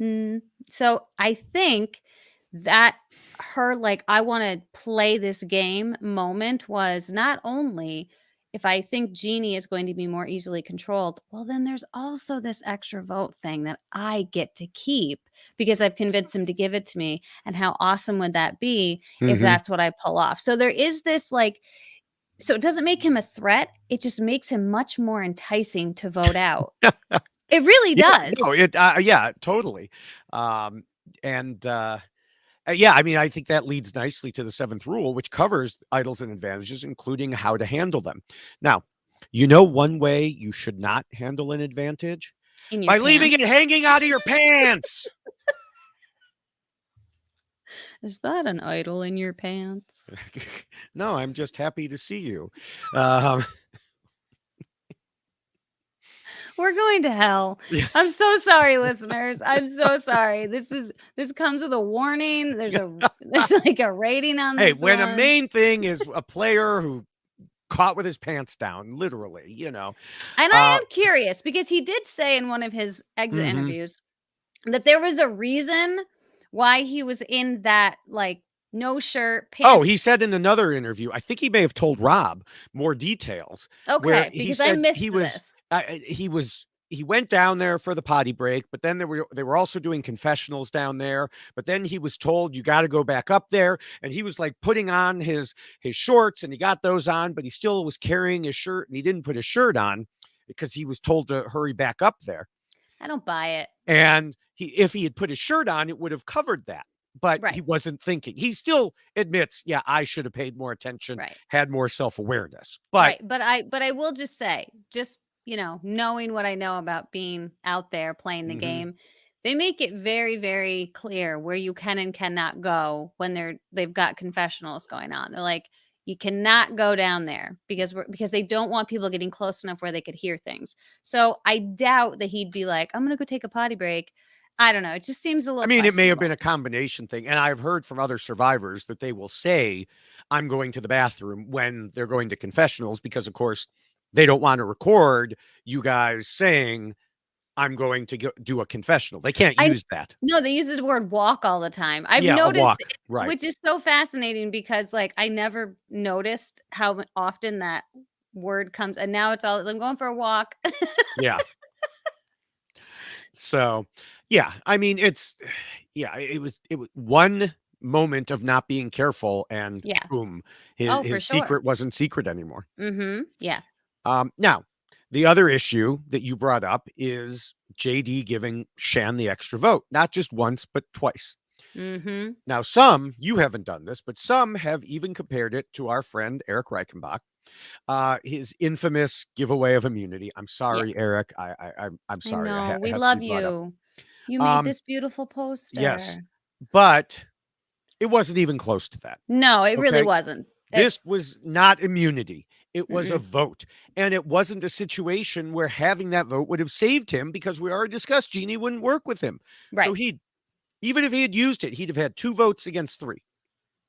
Mhm. So I think that her, like, I want to play this game moment was not only if I think Jeannie is going to be more easily controlled, well, then there's also this extra vote thing that I get to keep because I've convinced him to give it to me. And how awesome would that be if
Mhm.
that's what I pull off? So there is this like, so it doesn't make him a threat. It just makes him much more enticing to vote out. It really
Yeah,
does.
no, yeah, totally. Um, and, yeah, I mean, I think that leads nicely to the 7th rule, which covers idols and advantages, including how to handle them. Now, one way you should not handle an advantage?
In your
By leaving it
pants.
hanging out of your pants.
Is that an idol in your pants?
No, I'm just happy to see you. Um,
We're going to hell.
yeah.
I'm so sorry, listeners. I'm so sorry. This comes with a warning. There's like a rating on
Hey,
this
when a
one.
main thing is a player who caught with his pants down, literally,
And I
Uh,
am curious because he did say in one of his exit
mhm.
interviews that there was a reason why he was in that like no shirt
Oh,
pants.
he said in another interview, I think he may have told Rob more details, where
Okay,
he
because I
said
missed this.
he went down there for the potty break, but then they were also doing confessionals down there, but then he was told, "You gotta go back up there," and he was, like, putting on his shorts, and he got those on, but he still was carrying his shirt, and he didn't put his shirt on because he was told to hurry back up there.
I don't buy it.
And if he had put his shirt on, it would have covered that. But he
Right.
wasn't thinking. He still admits, yeah, I should have paid more attention,
Right.
had more self-awareness. But
Right, but I will just say, just, knowing what I know about being out there playing the
mhm.
game, they make it very, very clear where you can and cannot go when they've got confessionals going on. They're like, you cannot go down there because they don't want people getting close enough where they could hear things. So I doubt that he'd be like, I'm gonna go take a potty break. I don't know. It just seems a
I
little
mean, it may have
questionable.
been a combination thing, and I've heard from other survivors that they will say, "I'm going to the bathroom," when they're going to confessionals because, of course, they don't wanna record you guys saying, "I'm going to go do a confessional." They can't
I
use that.
No, they use the word walk all the time. I've
Yeah, a
noticed
walk,
it,
right.
which is so fascinating because, like, I never noticed how often that word comes, and now it's all, "I'm going for a walk."
Yeah. So, yeah, I mean, yeah, it was one moment of not being careful and
Yeah.
boom, his
Oh, for
his
sure.
secret wasn't secret anymore.
Mhm. Yeah.
Now, the other issue that you brought up is JD giving Shan the extra vote, not just once, but twice.
Mhm.
Now, some, you haven't done this, but some have even compared it to our friend Eric Reichenbach, his infamous giveaway of immunity. I'm
Yeah.
sorry, Eric. I'm
I
sorry.
know.
It
We
has to be
love
brought up.
you. You made
Um,
this beautiful
Yes,
poster.
but it wasn't even close to that,
No, it really
okay?
wasn't.
This
It's
was not immunity. It was a
mm-mm.
vote, and it wasn't a situation where having that vote would have saved him because we already discussed Jeannie wouldn't work with him. So
Right.
he'd even if he had used it, he'd have had 2 votes against 3.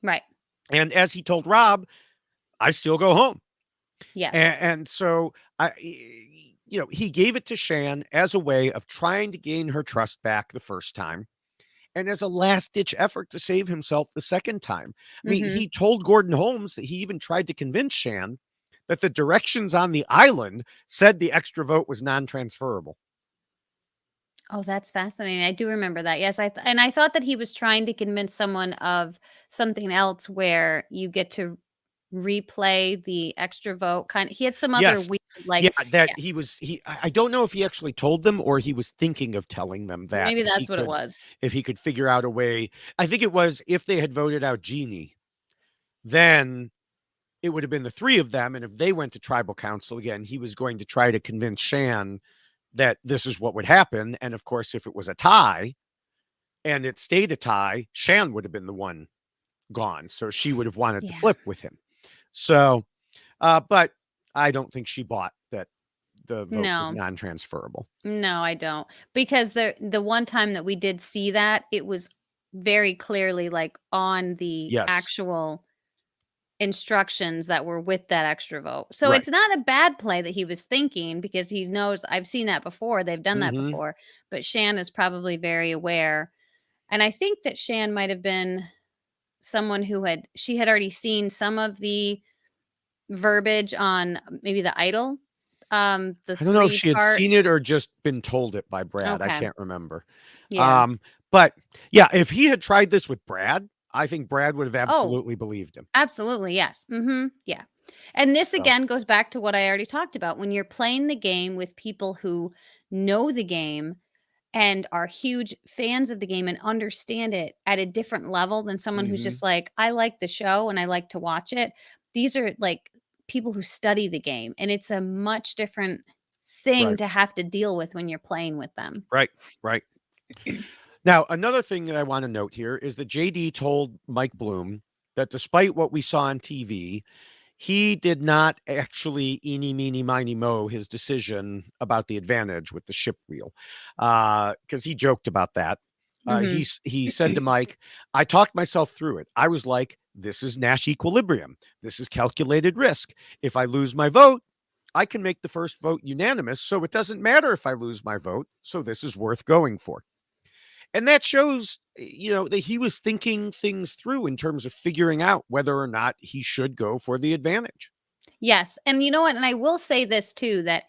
Right.
And as he told Rob, "I still go home."
Yes.
And so he gave it to Shan as a way of trying to gain her trust back the first time, and as a last ditch effort to save himself the second time. I mean, he
Mhm.
told Gordon Holmes that he even tried to convince Shan that the directions on the island said the extra vote was non-transferable.
Oh, that's fascinating. I do remember that. Yes, and I thought that he was trying to convince someone of something else where you get to replay the extra vote he had some other
Yes.
weird,
Yeah,
like,
that
yeah,
I don't know if he actually told them or he was thinking of telling them that
maybe that's what it was.
if he could figure out a way. I think it was if they had voted out Jeannie, then it would have been the 3 of them, and if they went to tribal council again, he was going to try to convince Shan that this is what would happen, and of course, if it was a tie, and it stayed a tie, Shan would have been the one gone. So she would have wanted to
Yeah.
flip with him. So, but I don't think she bought that the vote was
No.
non-transferable.
No, I don't. Because the one time that we did see that, it was very clearly, like, on the
Yes.
actual instructions that were with that extra vote. So
Right.
it's not a bad play that he was thinking because he knows I've seen that before, they've done that
Hmm.
before, but Shan is probably very aware. And I think that Shan might have been someone who had already seen some of the verbiage on maybe the Idol, the
I don't know if she had
three-part.
seen it or just been told it by Brad. I
Okay.
can't remember.
Yeah.
Um, but yeah, if he had tried this with Brad, I think Brad would have
Oh,
absolutely believed him.
absolutely, yes. Mhm, yeah. And this
So,
again goes back to what I already talked about. When you're playing the game with people who know the game and are huge fans of the game and understand it at a different level than someone who's
hmm,
just like, "I like the show and I like to watch it." These are, like, people who study the game, and it's a much different thing
right,
to have to deal with when you're playing with them.
right, right. Now, another thing that I want to note here is that JD told Mike Bloom that despite what we saw on TV, he did not actually eeny, meeny, miny, mo his decision about the advantage with the ship wheel, because he joked about that.
Mhm.
He said to Mike, "I talked myself through it. I was like, this is Nash equilibrium. This is calculated risk. If I lose my vote, I can make the first vote unanimous, so it doesn't matter if I lose my vote. So this is worth going for." And that shows, that he was thinking things through in terms of figuring out whether or not he should go for the advantage.
Yes, and you know what? And I will say this too, that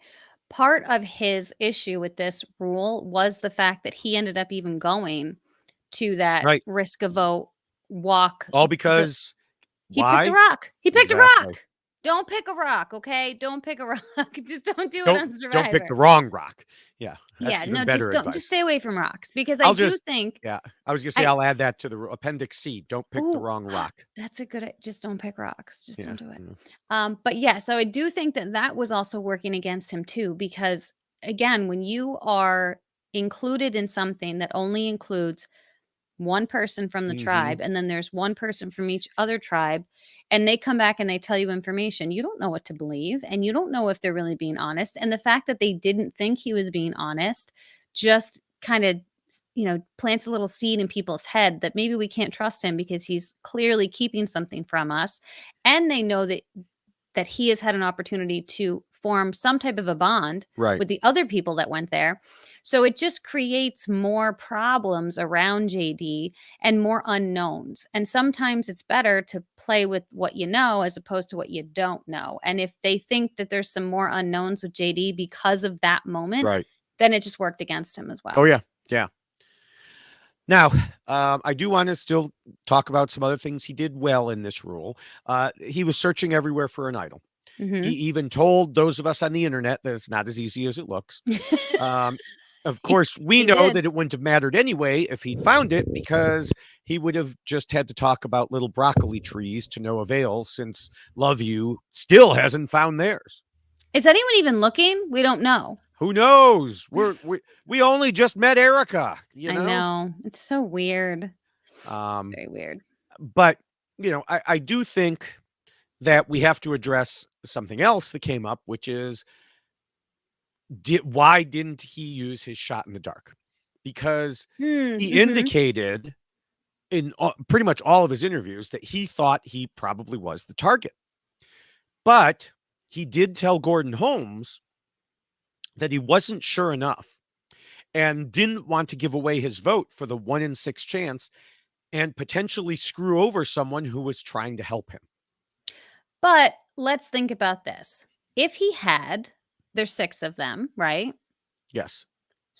part of his issue with this rule was the fact that he ended up even going to that
Right.
risk a vote walk.
All
The
because
He picked a
why?
rock. He picked a
Exactly.
rock. Don't pick a rock, okay? Don't pick a rock. Just don't do it
Don't
on
don't pick
Survivor.
the wrong rock. Yeah,
Yeah,
that's even
no,
better
just
advice.
stay away from rocks because I
I'll
do
just
think
yeah, I was gonna say
I
I'll add that to the appendix C. Don't pick the
oh,
wrong rock.
that's a just don't pick rocks. Just
Yeah.
don't do it.
Yeah.
But yeah, so I do think that that was also working against him too, because again, when you are included in something that only includes one person from the
Mhm.
tribe and then there's one person from each other tribe and they come back and they tell you information, you don't know what to believe and you don't know if they're really being honest. And the fact that they didn't think he was being honest just kind of plants a little seed in people's head that maybe we can't trust him because he's clearly keeping something from us. And they know that he has had an opportunity to form some type of a bond
Right.
with the other people that went there. So it just creates more problems around JD and more unknowns. And sometimes it's better to play with what you know as opposed to what you don't know. And if they think that there's some more unknowns with JD because of that moment,
Right.
then it just worked against him as
Oh
well.
yeah. Yeah. Now, I do want to still talk about some other things he did well in this rule. He was searching everywhere for an idol. He
Mhm.
even told those of us on the internet that it's not as easy as it looks. Um, of
he,
course, we
he
know
did.
that it wouldn't have mattered anyway if he'd found it because he would have just had to talk about little broccoli trees to no avail since Love You still hasn't found theirs.
Is anyone even looking? We don't know.
Who knows? We only just met Erica, you
I
know?
know. It's so weird.
Um,
Very weird.
but I do think that we have to address something else that came up, which is why didn't he use his shot in the dark? Because
Hmm,
he
mhm.
indicated in pretty much all of his interviews that he thought he probably was the target. But he did tell Gordon Holmes that he wasn't sure enough and didn't want to give away his vote for the 1 in 6 chance and potentially screw over someone who was trying to help him.
But let's think about this. If he had, there's 6 of them, right?
Yes.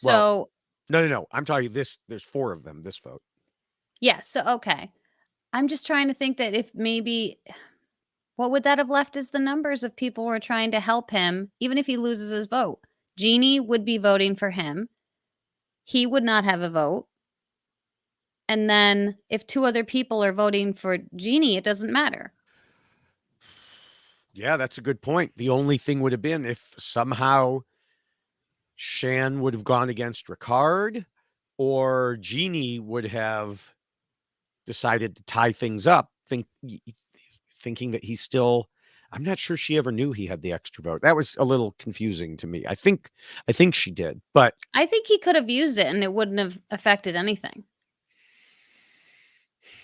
Well,
So,
no, no, no. I'm talking this. There's 4 of them. This vote.
yes, so okay. I'm just trying to think that if maybe what would that have left as the numbers of people who are trying to help him, even if he loses his vote? Jeannie would be voting for him. He would not have a vote. And then if 2 other people are voting for Jeannie, it doesn't matter.
Yeah, that's a good point. The only thing would have been if somehow Shan would have gone against Ricard, or Jeannie would have decided to tie things up, thinking that he's still. I'm not sure she ever knew he had the extra vote. That was a little confusing to me. I think she did, but
I think he could have used it and it wouldn't have affected anything.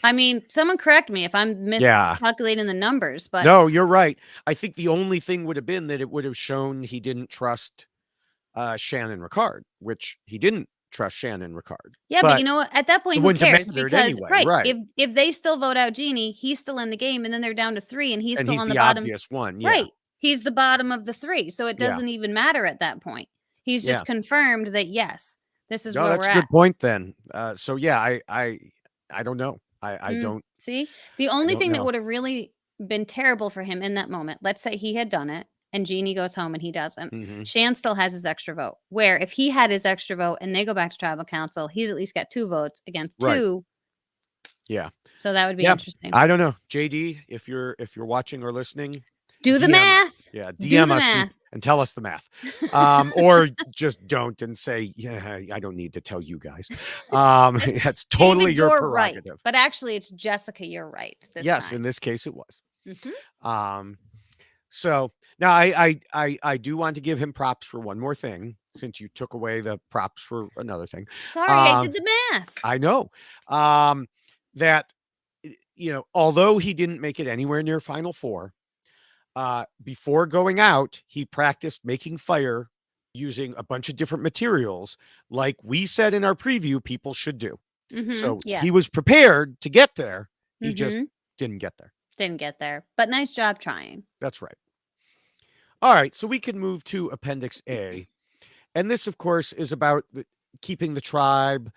I mean, someone correct me if I'm
yeah.
miscalculating the numbers, but
No, you're right. I think the only thing would have been that it would have shown he didn't trust Shannon Ricard, which he didn't trust Shannon Ricard.
yeah, but you know what? At that
It
point, who
wouldn't have
cares?
mattered
Because
anyway,
right,
right?
if they still vote out Jeannie, he's still in the game, and then they're down to 3, and he's
And
still
he's
on the
the
bottom.
obvious one. Yeah,
Right, he's the bottom of the 3, so it
yeah,
doesn't even matter at that point. He's
yeah.
just confirmed that yes, this is
No,
where
that's
we're
a
at.
good point. Then, so yeah, I don't know. I don't
See, the
I
only
don't
thing that
know.
would have really been terrible for him in that moment. Let's say he had done it, and Jeannie goes home and he doesn't.
Hmm.
Shan still has his extra vote. Where if he had his extra vote and they go back to tribal council, he's at least got 2 votes against
Right.
2.
Yeah.
So that would be
Yeah.
interesting.
I don't know, JD. If you're watching or listening,
Do the
DM us.
math.
Yeah,
Do
DM
the
us
math.
and tell us the math. Or just don't and say, yeah, I don't need to tell you guys. That's totally
David,
your
you're right.
prerogative.
But actually, it's Jessica. You're right this
Yes,
time.
in this case, it was.
Mhm.
So now I do want to give him props for one more thing, since you took away the props for another thing.
Sorry, I
Um,
did the math.
I know that although he didn't make it anywhere near Final Four, before going out, he practiced making fire using a bunch of different materials, like we said in our preview people should do. So
Yeah.
he was prepared to get there. He just
Mhm.
didn't get there.
Didn't get there. But nice job trying.
That's right. All right, so we can move to Appendix A. And this, of course, is about keeping the tribe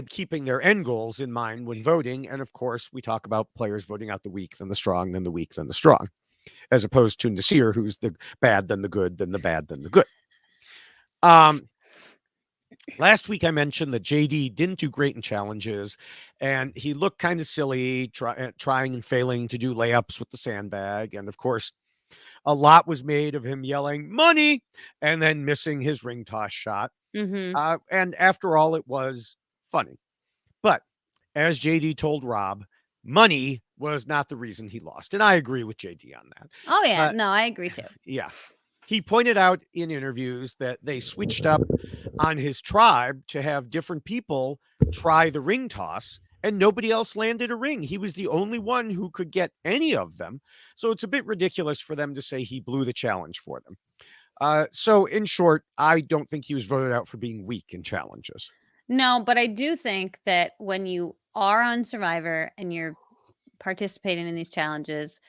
keeping their end goals in mind when voting. And of course, we talk about players voting out the weak, then the strong, then the weak, then the strong, as opposed to Nasir, who's the bad, then the good, then the bad, then the good. Last week I mentioned that JD didn't do great in challenges, and he looked kind of silly trying and failing to do layups with the sandbag. And of course, a lot was made of him yelling money and then missing his ring toss shot. And after all, it was funny. But as JD told Rob, money was not the reason he lost. And I agree with JD on that.
Oh yeah, no, I agree too.
Yeah. He pointed out in interviews that they switched up on his tribe to have different people try the ring toss, and nobody else landed a ring. He was the only one who could get any of them. So it's a bit ridiculous for them to say he blew the challenge for them. So in short, I don't think he was voted out for being weak in challenges.
No, but I do think that when you are on Survivor and you're participating in these challenges,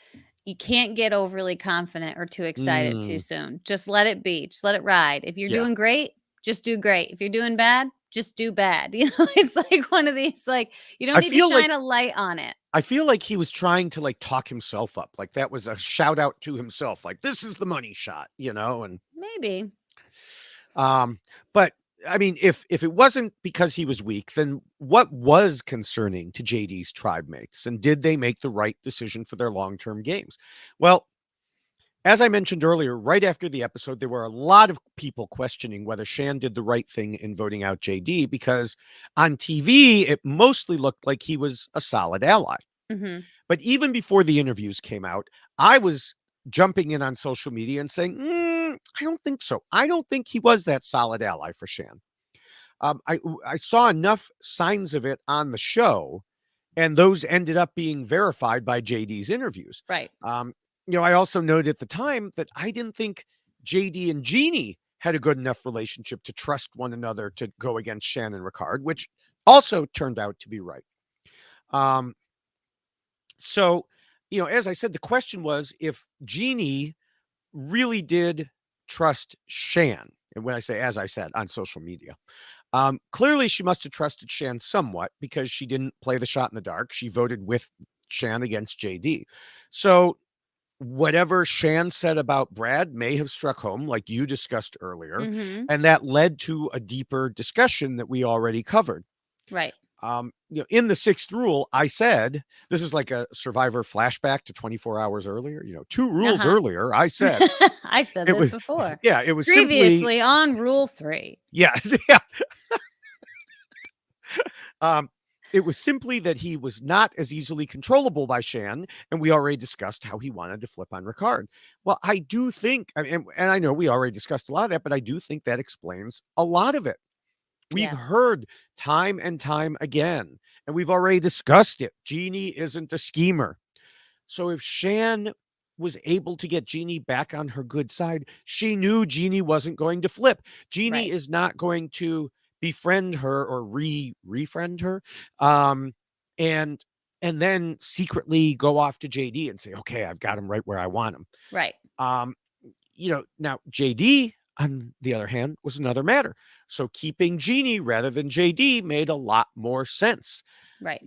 you can't get overly confident or too excited too soon. Just let it be. Just let it ride. If you're doing great, just do great. If you're doing bad, just do bad. It's like one of these, like, you don't need to shine a light on it.
I feel like he was trying to talk himself up. Like that was a shout out to himself. Like, this is the money shot, and
maybe.
But I mean, if it wasn't because he was weak, then what was concerning to JD's tribe mates? And did they make the right decision for their long-term games? Well, as I mentioned earlier, right after the episode, there were a lot of people questioning whether Shan did the right thing in voting out JD, because on TV, it mostly looked like he was a solid ally. But even before the interviews came out, I was jumping in on social media and saying, I don't think so. I don't think he was that solid ally for Shan. I saw enough signs of it on the show, and those ended up being verified by JD's interviews.
Right.
I also noted at the time that I didn't think JD and Jeannie had a good enough relationship to trust one another to go against Shan and Ricard, which also turned out to be right. So, as I said, the question was if Jeannie really did trust Shan. And when I say, as I said, on social media, clearly she must have trusted Shan somewhat, because she didn't play the shot in the dark. She voted with Shan against JD. So whatever Shan said about Brad may have struck home, like you discussed earlier. And that led to a deeper discussion that we already covered.
Right.
In the sixth rule, I said, this is like a Survivor flashback to 24 hours earlier, 2 rules earlier. I said,
I said this before.
Yeah, it was
previously
simply
on rule 3.
Yeah. Um, it was simply that he was not as easily controllable by Shan, and we already discussed how he wanted to flip on Ricard. Well, I do think, and I know we already discussed a lot of that, but I do think that explains a lot of it. We've
Yeah,
heard time and time again, and we've already discussed it. Jeannie isn't a schemer. So if Shan was able to get Jeannie back on her good side, she knew Jeannie wasn't going to flip. Jeannie
right,
is not going to befriend her or refriend her, um, and and then secretly go off to JD and say, "Okay, I've got him right where I want him."
right,
Um, now JD, on the other hand, was another matter. So keeping Jeannie rather than JD made a lot more sense.
right.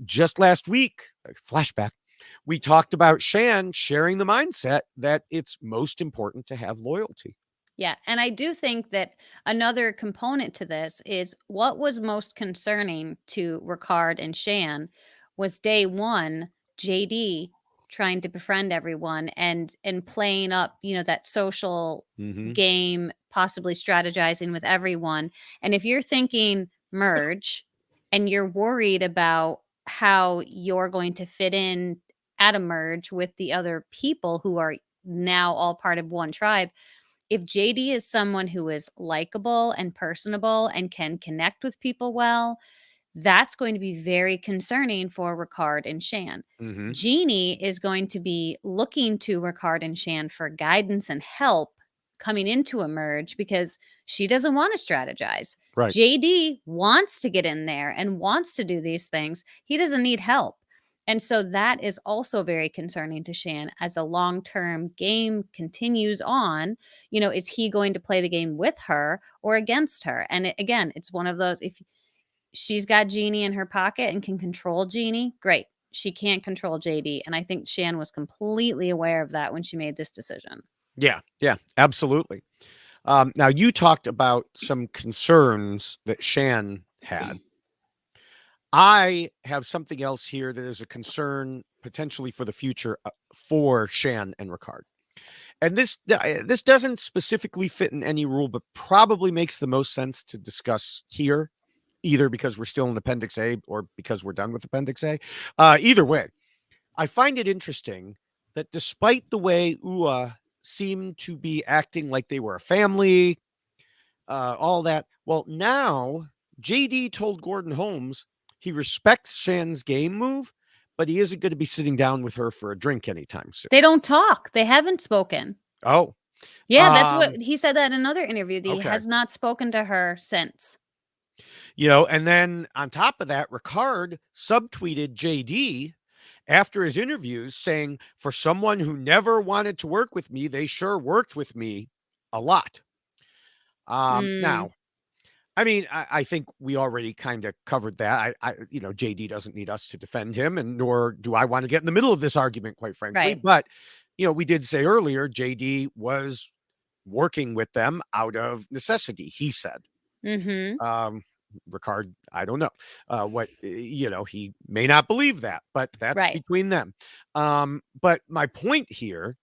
Just last week, flashback, we talked about Shan sharing the mindset that it's most important to have loyalty.
Yeah, and I do think that another component to this is what was most concerning to Ricard and Shan was day 1, JD trying to befriend everyone and playing up, that social
Mhm.
game, possibly strategizing with everyone. And if you're thinking merge and you're worried about how you're going to fit in at a merge with the other people who are now all part of one tribe, if JD is someone who is likable and personable and can connect with people well, that's going to be very concerning for Ricard and Shan.
Mhm.
Jeannie is going to be looking to Ricard and Shan for guidance and help coming into a merge because she doesn't want to strategize.
Right.
JD wants to get in there and wants to do these things. He doesn't need help. And so that is also very concerning to Shan as a long term game continues on. Is he going to play the game with her or against her? And again, it's one of those, if she's got Jeannie in her pocket and can control Jeannie, great. She can't control JD. And I think Shan was completely aware of that when she made this decision.
Yeah. Yeah. Absolutely. Now you talked about some concerns that Shan had. I have something else here that is a concern potentially for the future for Shan and Ricard. And this doesn't specifically fit in any rule, but probably makes the most sense to discuss here, either because we're still in Appendix A or because we're done with Appendix A. Either way, I find it interesting that despite the way UA seemed to be acting like they were a family, all that, well, now JD told Gordon Holmes he respects Shan's game move, but he isn't going to be sitting down with her for a drink anytime soon.
They don't talk. They haven't spoken.
Oh,
Yeah, that's what
um,
he said that in another interview that he
okay.
has not spoken to her since.
And then on top of that, Ricard subtweeted JD after his interviews saying, for someone who never wanted to work with me, they sure worked with me a lot.
Mm,
Now, I think we already kind of covered that. JD doesn't need us to defend him, and nor do I want to get in the middle of this argument, quite frankly.
right.
But, we did say earlier, JD was working with them out of necessity, he said.
Mhm.
Um, Ricard, I don't know he may not believe that, but that's
Right.
between them. But my point here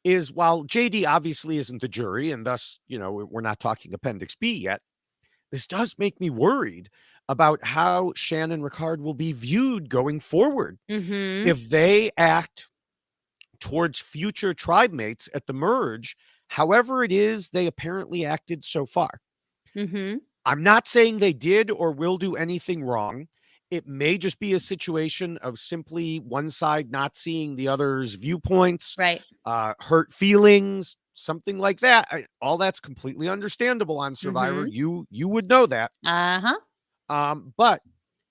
is while JD obviously isn't the jury, and thus, we're not talking Appendix B yet, this does make me worried about how Shannon Ricard will be viewed going forward.
Mhm.
If they act towards future tribe mates at the merge, however it is they apparently acted so far.
Mhm.
I'm not saying they did or will do anything wrong. It may just be a situation of simply one side not seeing the other's viewpoints,
Right.
hurt feelings, something like that. All that's completely understandable on Survivor.
Mhm.
You would know that.
Uh-huh.
But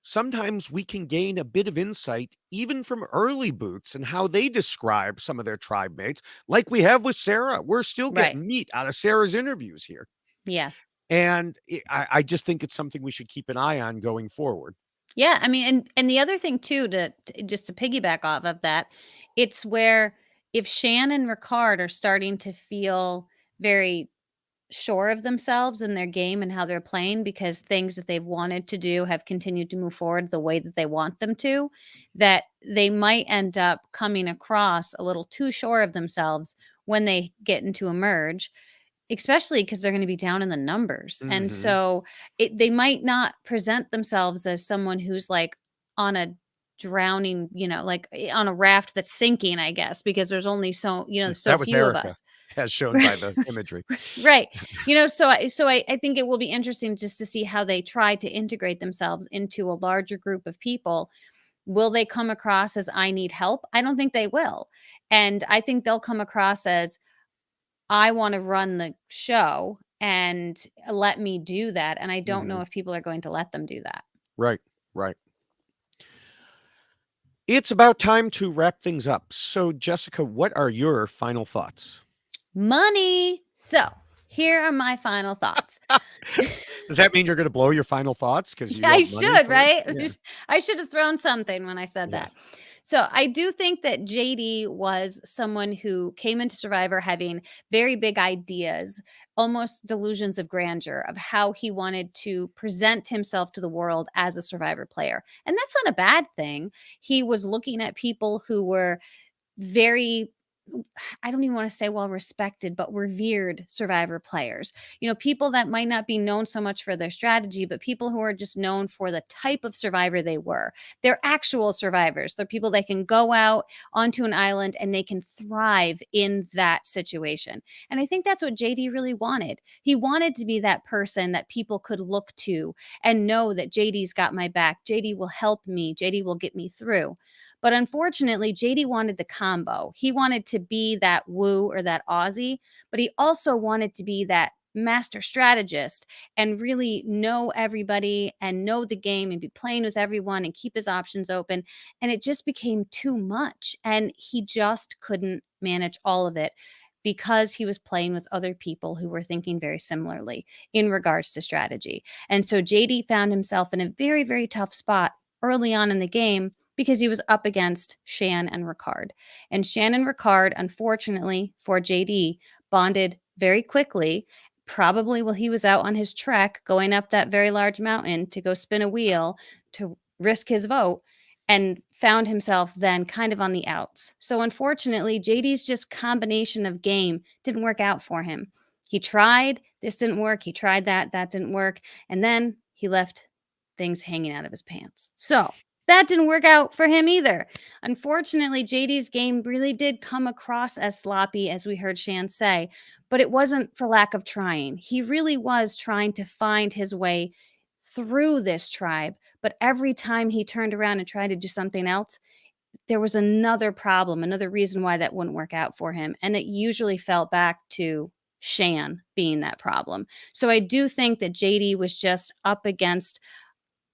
sometimes we can gain a bit of insight even from early boots and how they describe some of their tribe mates, like we have with Sarah. We're still
Right.
getting meat out of Sarah's interviews here.
Yeah.
And I just think it's something we should keep an eye on going forward.
Yeah, I mean, and the other thing too, just to piggyback off of that, it's where if Shan and Ricard are starting to feel very sure of themselves in their game and how they're playing because things that they've wanted to do have continued to move forward the way that they want them to, that they might end up coming across a little too sure of themselves when they get into a merge. especially because they're going to be down in the numbers. And
Mhm.
so they might not present themselves as someone who's like on a drowning, like on a raft that's sinking, I guess, because there's only so
That was
few of
Erica,
us.
as shown by the imagery.
Right. So I think it will be interesting just to see how they try to integrate themselves into a larger group of people. Will they come across as I need help? I don't think they will. And I think they'll come across as I want to run the show and let me do that. And I don't know
Mhm.
if people are going to let them do that.
Right, right. It's about time to wrap things up. So, Jessica, what are your final thoughts?
Money. So here are my final thoughts.
Does that mean you're gonna blow your final thoughts because you
I
want money
should,
for it?
right?
Yeah,
I should have thrown something when I said
yeah.
that. So I do think that JD was someone who came into Survivor having very big ideas, almost delusions of grandeur of how he wanted to present himself to the world as a Survivor player. And that's not a bad thing. He was looking at people who were very, I don't even want to say well respected, but revered Survivor players. People that might not be known so much for their strategy, but people who are just known for the type of survivor they were. They're actual survivors. They're people that can go out onto an island and they can thrive in that situation. And I think that's what JD really wanted. He wanted to be that person that people could look to and know that JD's got my back. JD will help me. JD will get me through. But unfortunately, JD wanted the combo. He wanted to be that Woo or that Aussie, but he also wanted to be that master strategist and really know everybody and know the game and be playing with everyone and keep his options open. And it just became too much. And he just couldn't manage all of it because he was playing with other people who were thinking very similarly in regards to strategy. And so JD found himself in a very, very tough spot early on in the game because he was up against Shan and Ricard. And Shan and Ricard, unfortunately for JD, bonded very quickly, probably while he was out on his trek going up that very large mountain to go spin a wheel to risk his vote, and found himself then kind of on the outs. So unfortunately, JD's just combination of game didn't work out for him. He tried, this didn't work. He tried that didn't work. And then he left things hanging out of his pants. So that didn't work out for him either. Unfortunately, JD's game really did come across as sloppy, as we heard Shan say, but it wasn't for lack of trying. He really was trying to find his way through this tribe, but every time he turned around and tried to do something else, there was another problem, another reason why that wouldn't work out for him. And it usually fell back to Shan being that problem. So I do think that JD was just up against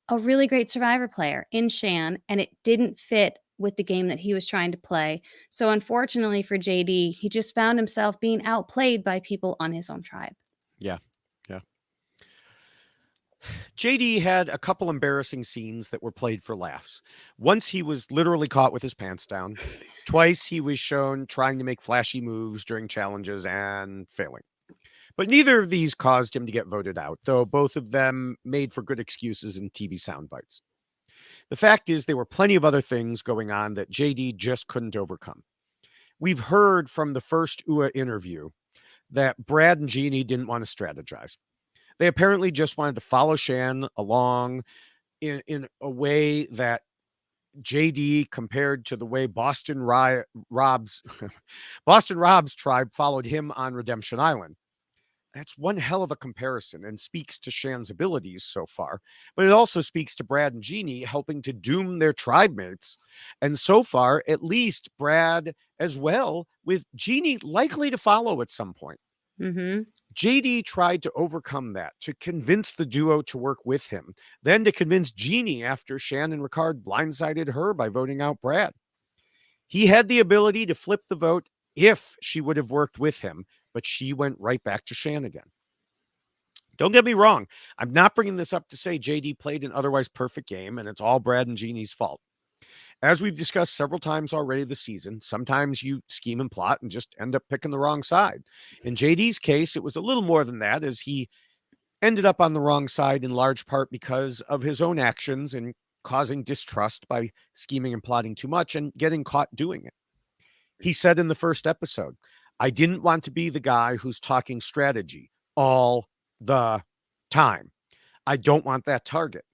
a really great Survivor player in Shan, and it didn't fit with the game that he was trying to play. So unfortunately for JD, he just found himself being outplayed by people on his own tribe.
Yeah, yeah. JD had a couple embarrassing scenes that were played for laughs. Once he was literally caught with his pants down. Twice he was shown trying to make flashy moves during challenges and failing. But neither of these caused him to get voted out, though both of them made for good excuses in TV sound bites. The fact is, there were plenty of other things going on that JD just couldn't overcome. We've heard from the first UA interview that Brad and Jeannie didn't want to strategize. They apparently just wanted to follow Shan along in a way that JD compared to the way Rob's Boston Rob's tribe followed him on Redemption Island. That's one hell of a comparison and speaks to Shan's abilities so far, but it also speaks to Brad and Jeannie helping to doom their tribe mates. And so far, at least Brad as well, with Jeannie likely to follow at some point.
Mm-hmm.
JD tried to overcome that, to convince the duo to work with him, then to convince Jeannie after Shan and Ricard blindsided her by voting out Brad. He had the ability to flip the vote if she would have worked with him, but she went right back to Shan again. Don't get me wrong. I'm not bringing this up to say JD played an otherwise perfect game and it's all Brad and Jeannie's fault. As we've discussed several times already this season, sometimes you scheme and plot and just end up picking the wrong side. In JD's case, it was a little more than that, as he ended up on the wrong side in large part because of his own actions and causing distrust by scheming and plotting too much and getting caught doing it. He said in the first episode, I didn't want to be the guy who's talking strategy all the time. I don't want that target.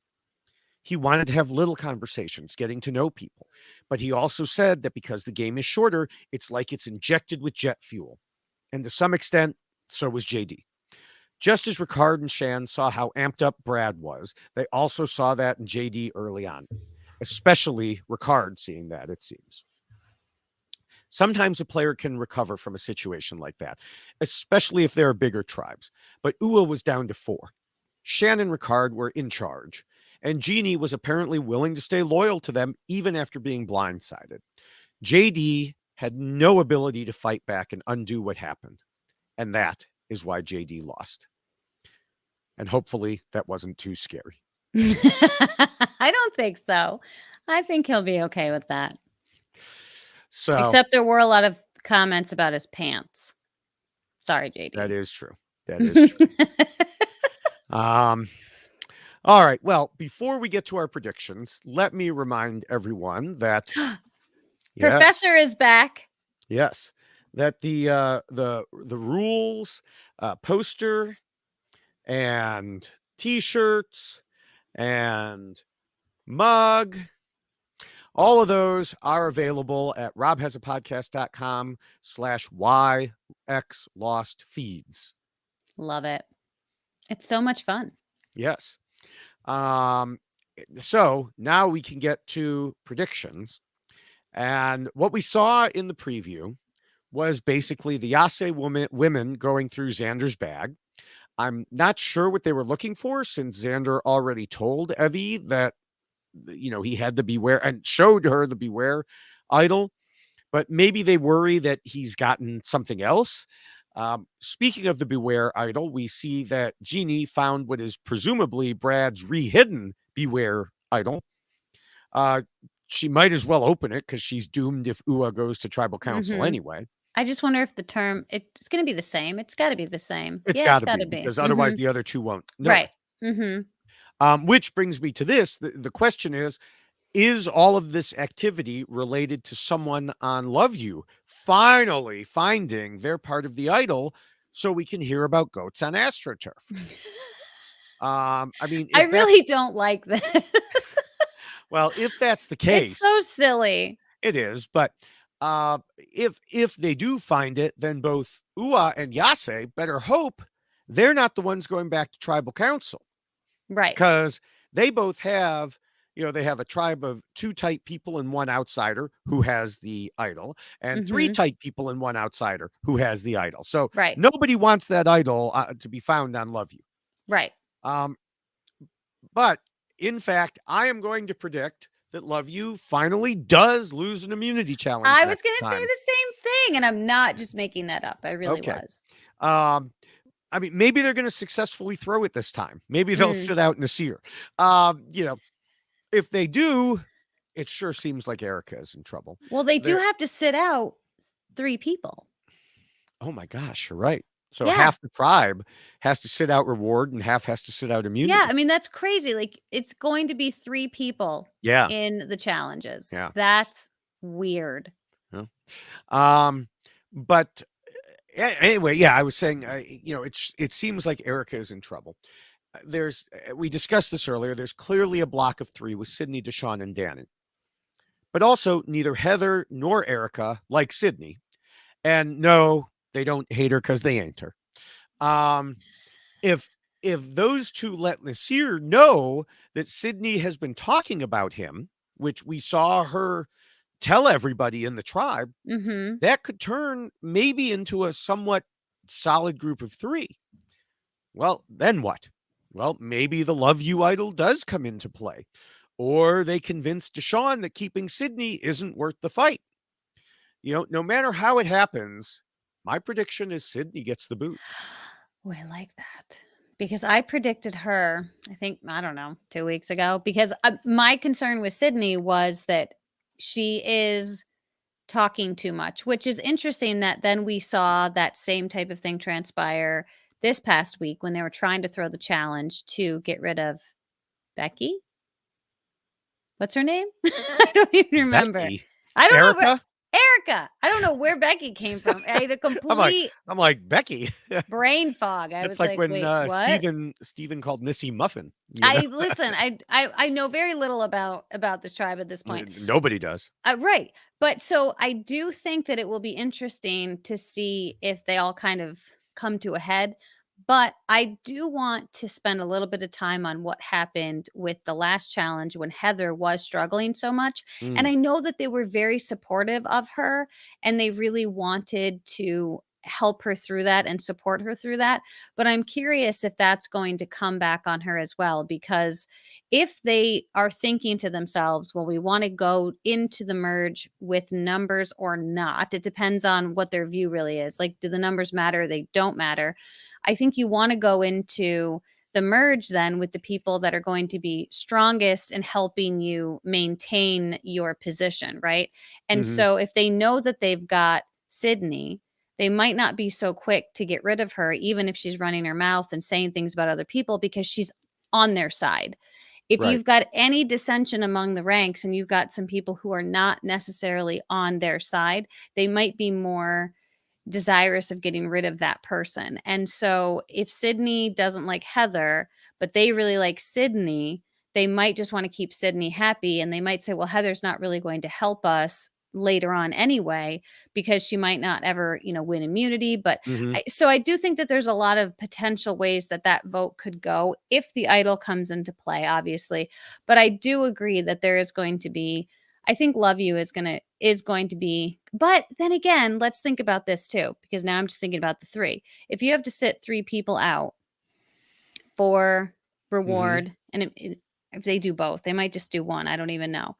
He wanted to have little conversations, getting to know people. But he also said that because the game is shorter, it's like it's injected with jet fuel. And to some extent, so was JD. Just as Ricard and Shan saw how amped up Brad was, they also saw that in JD early on, especially Ricard seeing that, it seems. Sometimes a player can recover from a situation like that, especially if there are bigger tribes. But Ua was down to 4. Shan and Ricard were in charge, and Jeannie was apparently willing to stay loyal to them even after being blindsided. JD had no ability to fight back and undo what happened. And that is why JD lost. And hopefully that wasn't too scary.
I don't think so. I think he'll be okay with that.
So,
except there were a lot of comments about his pants. Sorry, JD.
That is true. That is true. All right. Well, before we get to our predictions, let me remind everyone that
Professor is back.
Yes, that the rules, poster, and T-shirts, and mug, all of those are available at robhasapodcast.com/yxlostfeeds.
Love it. It's so much fun.
Yes. So now we can get to predictions. And what we saw in the preview was basically the Yase women going through Xander's bag. I'm not sure what they were looking for, since Xander already told Evie that, he had the beware and showed her the beware idol, but maybe they worry that he's gotten something else. Speaking of the beware idol, we see that Jeannie found what is presumably Brad's rehidden beware idol. She might as well open it because she's doomed if Ua goes to tribal council anyway.
I just wonder if the term, it's going to be the same. It's got to be the same.
It's got to be, because otherwise the other two won't. No.
Right.
Which brings me to this. The question is all of this activity related to someone on Love You finally finding their part of the idol so we can hear about goats on AstroTurf? I
really don't like this.
Well, if that's the case,
it's so silly.
It is, but if they do find it, then both Ua and Yase better hope they're not the ones going back to tribal council.
Right.
Because they both have, they have a tribe of 2 tight people and 1 outsider who has the idol, and 3 tight people and 1 outsider who has the idol. So nobody wants that idol to be found on Love You.
Right.
But in fact, I am going to predict that Love You finally does lose an immunity challenge.
I was going to say the same thing, and I'm not just making that up. I really was.
Maybe they're going to successfully throw it this time. Maybe they'll sit out Nasir. If they do, it sure seems like Erica is in trouble.
Well, they do have to sit out 3 people.
Oh my gosh, you're right. So half the tribe has to sit out reward and half has to sit out immunity.
Yeah, that's crazy. Like, it's going to be 3 people in the challenges.
Yeah.
That's weird.
Yeah. But anyway, I was saying, it seems like Erica is in trouble. We discussed this earlier. There's clearly a block of 3 with Sydney, Deshawn, and Danny. But also neither Heather nor Erica like Sydney. And no, they don't hate her because they ain't her. If those 2 let Nasir know that Sydney has been talking about him, which we saw her tell everybody in the tribe, that could turn maybe into a somewhat solid group of 3. Well, then what? Well, maybe the Love You idol does come into play, or they convince Deshawn that keeping Sydney isn't worth the fight. No matter how it happens, my prediction is Sydney gets the boot.
Oh, I like that, because I predicted her, I think, 2 weeks ago, because my concern with Sydney was that she is talking too much, which is interesting that then we saw that same type of thing transpire this past week when they were trying to throw the challenge to get rid of Becky. What's her name? I don't even remember.
Becky?
I don't
Erica?
know. Erica. I don't know where Becky came from. I had a
I'm like,
complete
Becky.
brain fog. I
It's
was
like
like,
when
wait, what?
Stephen called Missy Muffin.
I listen. I know very little about this tribe at this point.
Nobody does.
Right. But so I do think that it will be interesting to see if they all kind of come to a head. But I do want to spend a little bit of time on what happened with the last challenge when Heather was struggling so much. And
Mm,
I know that they were very supportive of her and they really wanted to help her through that and support her through that. But I'm curious if that's going to come back on her as well, because if they are thinking to themselves, well, we want to go into the merge with numbers or not, it depends on what their view really is. Like, do the numbers matter? They don't matter. I think you want to go into the merge then with the people that are going to be strongest in helping you maintain your position, right? And
hmm
so if they know that they've got Sydney, they might not be so quick to get rid of her, even if she's running her mouth and saying things about other people, because she's on their side. If
Right.
you've got any dissension among the ranks and you've got some people who are not necessarily on their side, they might be more desirous of getting rid of that person. And so if Sydney doesn't like Heather, but they really like Sydney, they might just want to keep Sydney happy. And they might say, well, Heather's not really going to help us later on anyway, because she might not ever, win immunity. But
hmm
so I do think that there's a lot of potential ways that that vote could go if the idol comes into play, obviously. But I do agree that there is going to be, I think Love You is going to be, but then again, let's think about this too, because now I'm just thinking about the three. If you have to sit three people out for
hmm
reward, and if they do both, they might just do one. I don't even know.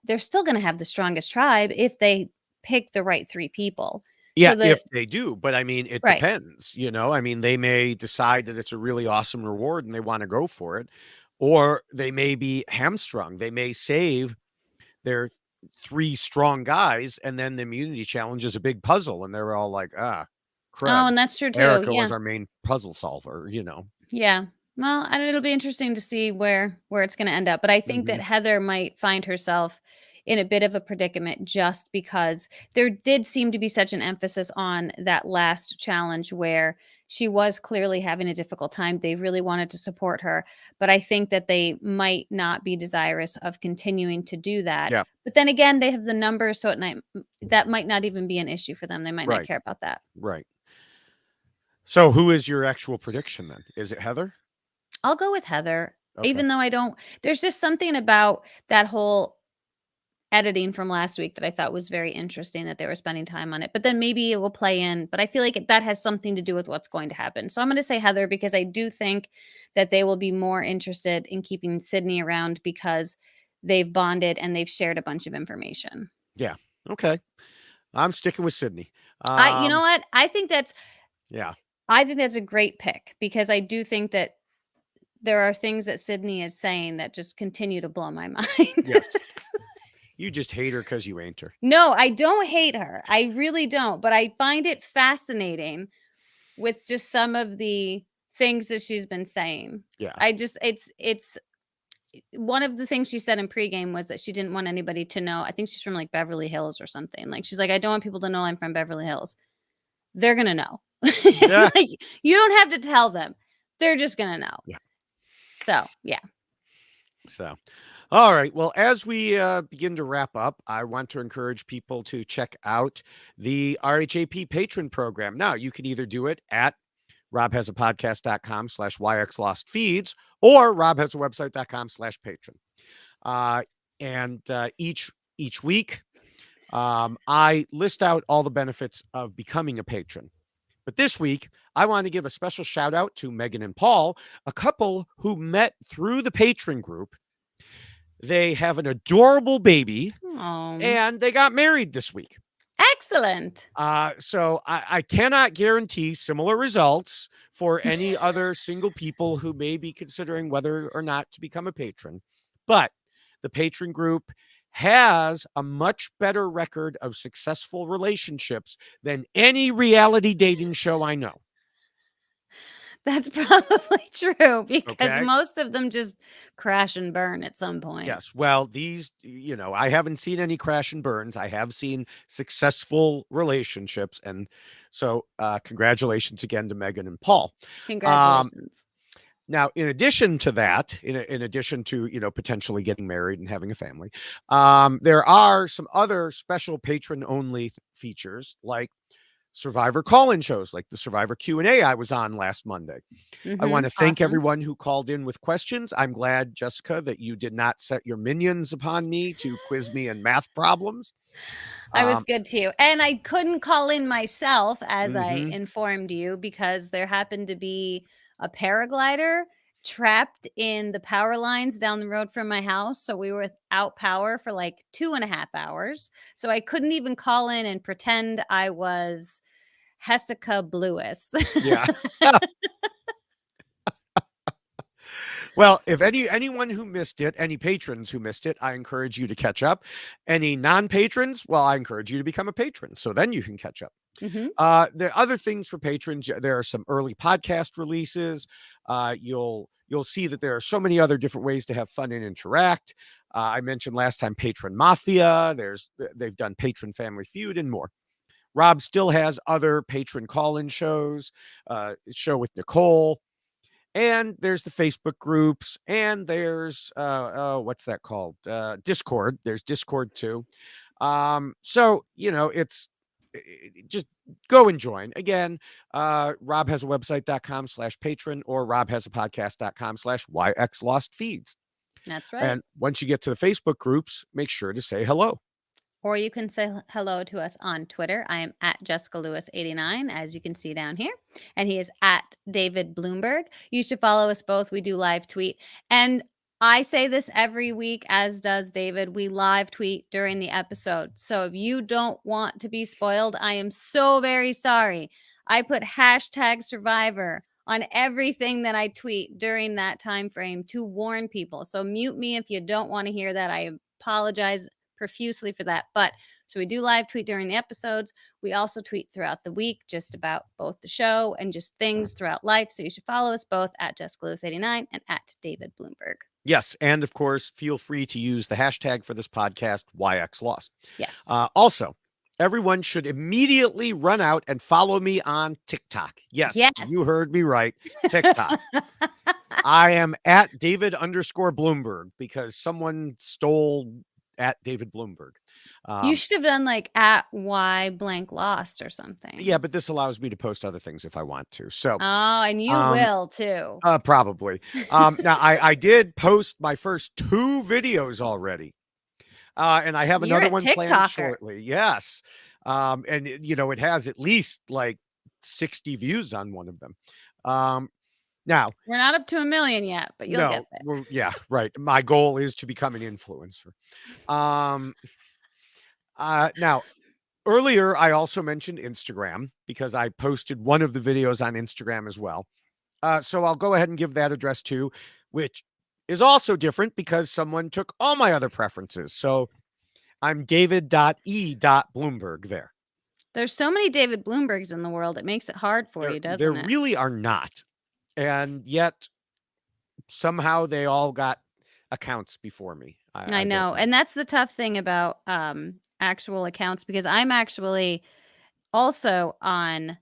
They're still going to have the strongest tribe if they pick the right three people.
Yeah,
So the
if they do, but I mean, it
right.
depends. I mean, they may decide that it's a really awesome reward and they want to go for it, or they may be hamstrung. They may save their three strong guys, and then the immunity challenge is a big puzzle, and they're all like, ah,
Oh,
crud.
and that's true too.
Erica
Yeah.
was our main puzzle solver.
Yeah. Well, and it'll be interesting to see where it's going to end up. But I think that
hmm
Heather might find herself in a bit of a predicament just because there did seem to be such an emphasis on that last challenge where she was clearly having a difficult time. They really wanted to support her, but I think that they might not be desirous of continuing to do that.
Yeah,
But then again, they have the numbers, so that might not even be an issue for them. They might not
right,
care about that.
right. So, who is your actual prediction then? Is it Heather?
I'll go with Heather,
Okay.
even though I don't there's just something about that whole editing from last week that I thought was very interesting that they were spending time on it. But then maybe it will play in, but I feel like that has something to do with what's going to happen. So I'm going to say Heather because I do think that they will be more interested in keeping Sydney around because they've bonded and they've shared a bunch of information.
Yeah. Okay. I'm sticking with Sydney.
You know what?
Yeah.
I think that's a great pick because I do think that there are things that Sydney is saying that just continue to blow my mind.
Yes. You just hate her because you ain't her.
No, I don't hate her. I really don't, but I find it fascinating with just some of the things that she's been saying.
Yeah.
I just it's one of the things she said in pregame was that she didn't want anybody to know. I think she's from like Beverly Hills or something. Like she's like, I don't want people to know I'm from Beverly Hills. They're gonna know.
Yeah.
Like you don't have to tell them. They're just gonna know.
Yeah.
So yeah.
So, all right. Well, as we begin to wrap up, I want to encourage people to check out the RHAP patron program. Now, you can either do it at robhasapodcast.com/yxlostfeeds or robhasawebsite.com/patron. And each week, I list out all the benefits of becoming a patron. But this week, I want to give a special shout out to Megan and Paul, a couple who met through the patron group. They have an adorable baby
Oh,
and they got married this week.
excellent.
So I cannot guarantee similar results for any other single people who may be considering whether or not to become a patron. But the patron group has a much better record of successful relationships than any reality dating show I know.
That's probably true because
Okay.
most of them just crash and burn at some point.
Yes. Well, these, I haven't seen any crash and burns. I have seen successful relationships. And so, congratulations again to Megan and Paul. Um,
Congratulations.
Now, in addition to that, in addition to, potentially getting married and having a family, there are some other special patron only features like Survivor call-in shows, like the Survivor Q&A I was on last Monday. I want to thank
Awesome.
everyone who called in with questions. I'm glad, Jessica, that you did not set your minions upon me to quiz me in math problems.
I was
Um,
good to you. And I couldn't call in myself, as I
mhm.
informed you, because there happened to be a paraglider trapped in the power lines down the road from my house. So we were without power for like 2.5 hours. So I couldn't even call in and pretend I was Hessica Bluis.
Yeah. Well, if anyone who missed it, any patrons who missed it, I encourage you to catch up. Any non-patrons, well, I encourage you to become a patron. So then you can catch up.
hmm
The other things for patrons, there are some early podcast releases. You'll see that there are so many other different ways to have fun and interact. I mentioned last time Patron Mafia. They've done Patron Family Feud and more. Rob still has other patron call-in shows, show with Nicole, and there's the Facebook groups, and there's what's that called? Discord. There's Discord too. So it's just go and join. Again, Rob has a website.com/patron or robhasapodcast.com/yxlostfeeds.
That's right.
And once you get to the Facebook groups, make sure to say hello.
Or you can say hello to us on Twitter. I am at Jessica Lewis 89, as you can see down here. And he is at David Bloomberg. You should follow us both. We do live tweet. And I say this every week, as does David. We live tweet during the episode. So if you don't want to be spoiled, I am so very sorry. I put hashtag survivor on everything that I tweet during that time frame to warn people. So mute me if you don't want to hear that. I apologize profusely for that. But so we do live tweet during the episodes. We also tweet throughout the week just about both the show and just things throughout life. So you should follow us both at Jessica Lewis 89 and at David Bloomberg.
Yes, and of course, feel free to use the hashtag for this podcast, YXLost.
Yes.
Also, everyone should immediately run out and follow me on TikTok. Yes,
Yes.
you heard me right. TikTok. I am at David_Bloomberg because someone stole at David Bloomberg.
You should have done like at Y blank lost or something.
Yeah, but this allows me to post other things if I want to. So,
Oh, and you will too.
probably. Now, I did post my first 2 videos already. And I have
You're
another
a
one planned
TikToker.
shortly. Yes. And it has at least like 60 views on one of them. Now,
We're not up to 1 million yet, but you'll get there.
yeah, right. My goal is to become an influencer. Um, now, earlier, I also mentioned Instagram because I posted one of the videos on Instagram as well. So I'll go ahead and give that address too, which is also different because someone took all my other preferences. So I'm David.E.Bloomberg there.
There's so many David Bloombergs in the world. It makes it hard for you, doesn't
There
it?
really are not. And yet somehow they all got accounts before me.
I know. And that's the tough thing about actual accounts because I'm actually also on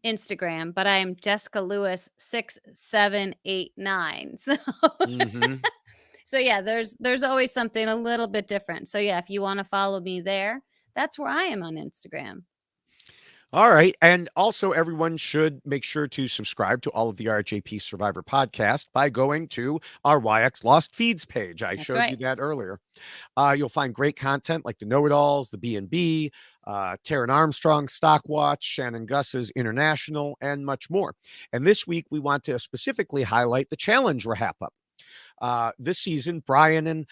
Instagram, but I'm Jessica Lewis 6789. So
Mhm.
so yeah, there's always something a little bit different. So yeah, if you want to follow me there, that's where I am on Instagram.
All right. And also, everyone should make sure to subscribe to all of the RJP Survivor podcast by going to our YX Lost Feeds page. I
That's
showed you
right.
that earlier. You'll find great content like the Know-It-Alls, the B&B, Taryn Armstrong Stock Watch, Shannon Gus's International, and much more. And this week, we want to specifically highlight the Challenge Wrap Up. This season, Brian and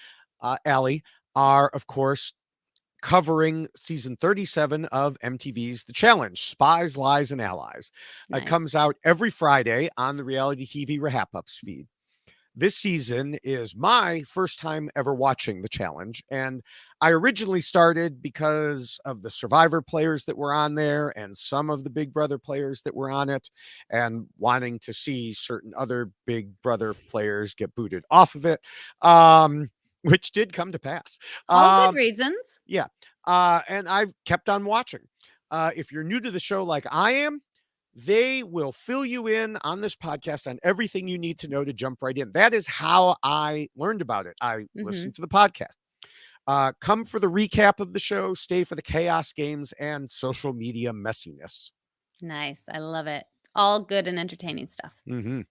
Allie are, of course, covering season 37 of MTV's The Challenge, Spies, Lies, and Allies.
Nice.
It comes out every Friday on the reality TV Wrap Ups feed. this season is my first time ever watching the challenge. And I originally started because of the Survivor players that were on there and some of the Big Brother players that were on it, and wanting to see certain other Big Brother players get booted off of it, which did come to pass.
All good
Um,
reasons.
yeah. And I've kept on watching. If you're new to the show like I am, they will fill you in on this podcast on everything you need to know to jump right in. That is how I learned about it. I
Mhm.
listened to the podcast. Come for the recap of the show, stay for the chaos games and social media messiness.
Nice. I love it. All good and entertaining stuff.
Mm-hmm.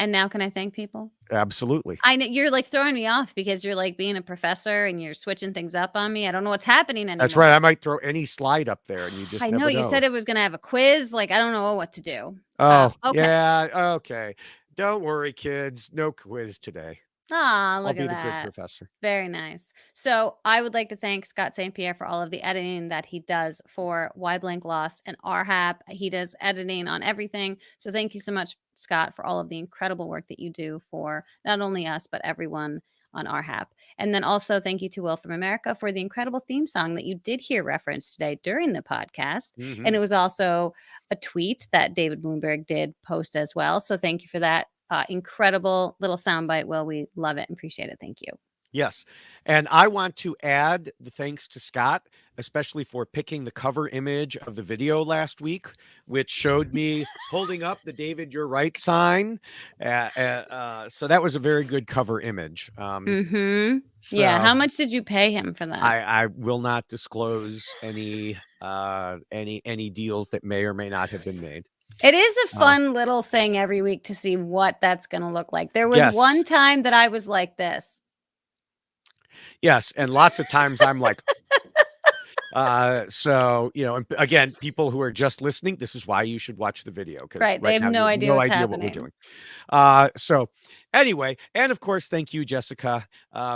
And now can I thank people?
Absolutely.
I know you're, like, throwing me off because you're, like, being a professor and you're switching things up on me. I don't know what's happening
That's
anymore.
right. I might throw any slide up there and you just
I know
never
you
know.
said it was gonna have a quiz, like, I don't know what to do.
Oh,
Okay.
yeah. Okay. Don't worry, kids. No quiz today.
Ah,
I'll
look
be
at
the good
that.
professor.
Very nice. So I would like to thank Scott St. Pierre for all of the editing that he does for Why Blank Lost and RHAP. He does editing on everything. So thank you so much, Scott, for all of the incredible work that you do for not only us, but everyone on RHAP. And then also thank you to Will from America for the incredible theme song that you did hear referenced today during the podcast. And
Mm-hmm.
it was also a tweet that David Bloomberg did post as well. So thank you for that. Incredible little soundbite. Will, we love it and appreciate it. Thank you.
Yes. And I want to add the thanks to Scott, especially for picking the cover image of the video last week, which showed me holding up the David, you're right sign. So that was a very good cover image.
Mhm. Yeah,
So
how much did you pay him for that?
I will not disclose any deals that may or may not have been made.
It is a
Uh,
fun little thing every week to see what that's gonna look like. There was
yes.
one time that I was like this.
Yes. And lots of times I'm like, so, and again, people who are just listening, this is why you should watch the video, because
Right, they
right
have
now you
no
have
idea
no
what's
idea what we're
happening.
doing. So anyway, and of course, thank you, Jessica,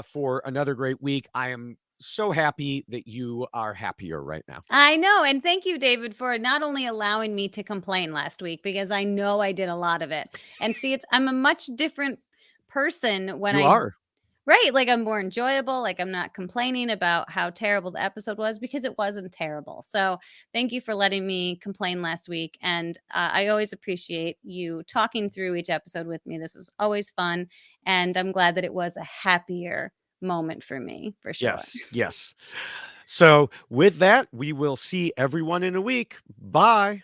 for another great week. I am so happy that you are happier right now.
I know, and thank you, David, for not only allowing me to complain last week because I know I did a lot of it. And see, I'm a much different person when
You
I
are.
right, like, I'm more enjoyable, like, I'm not complaining about how terrible the episode was because it wasn't terrible. So, thank you for letting me complain last week, and, I always appreciate you talking through each episode with me. This is always fun, and I'm glad that it was a happier moment for me, for sure.
Yes. Yes. So with that, we will see everyone in a week. Bye.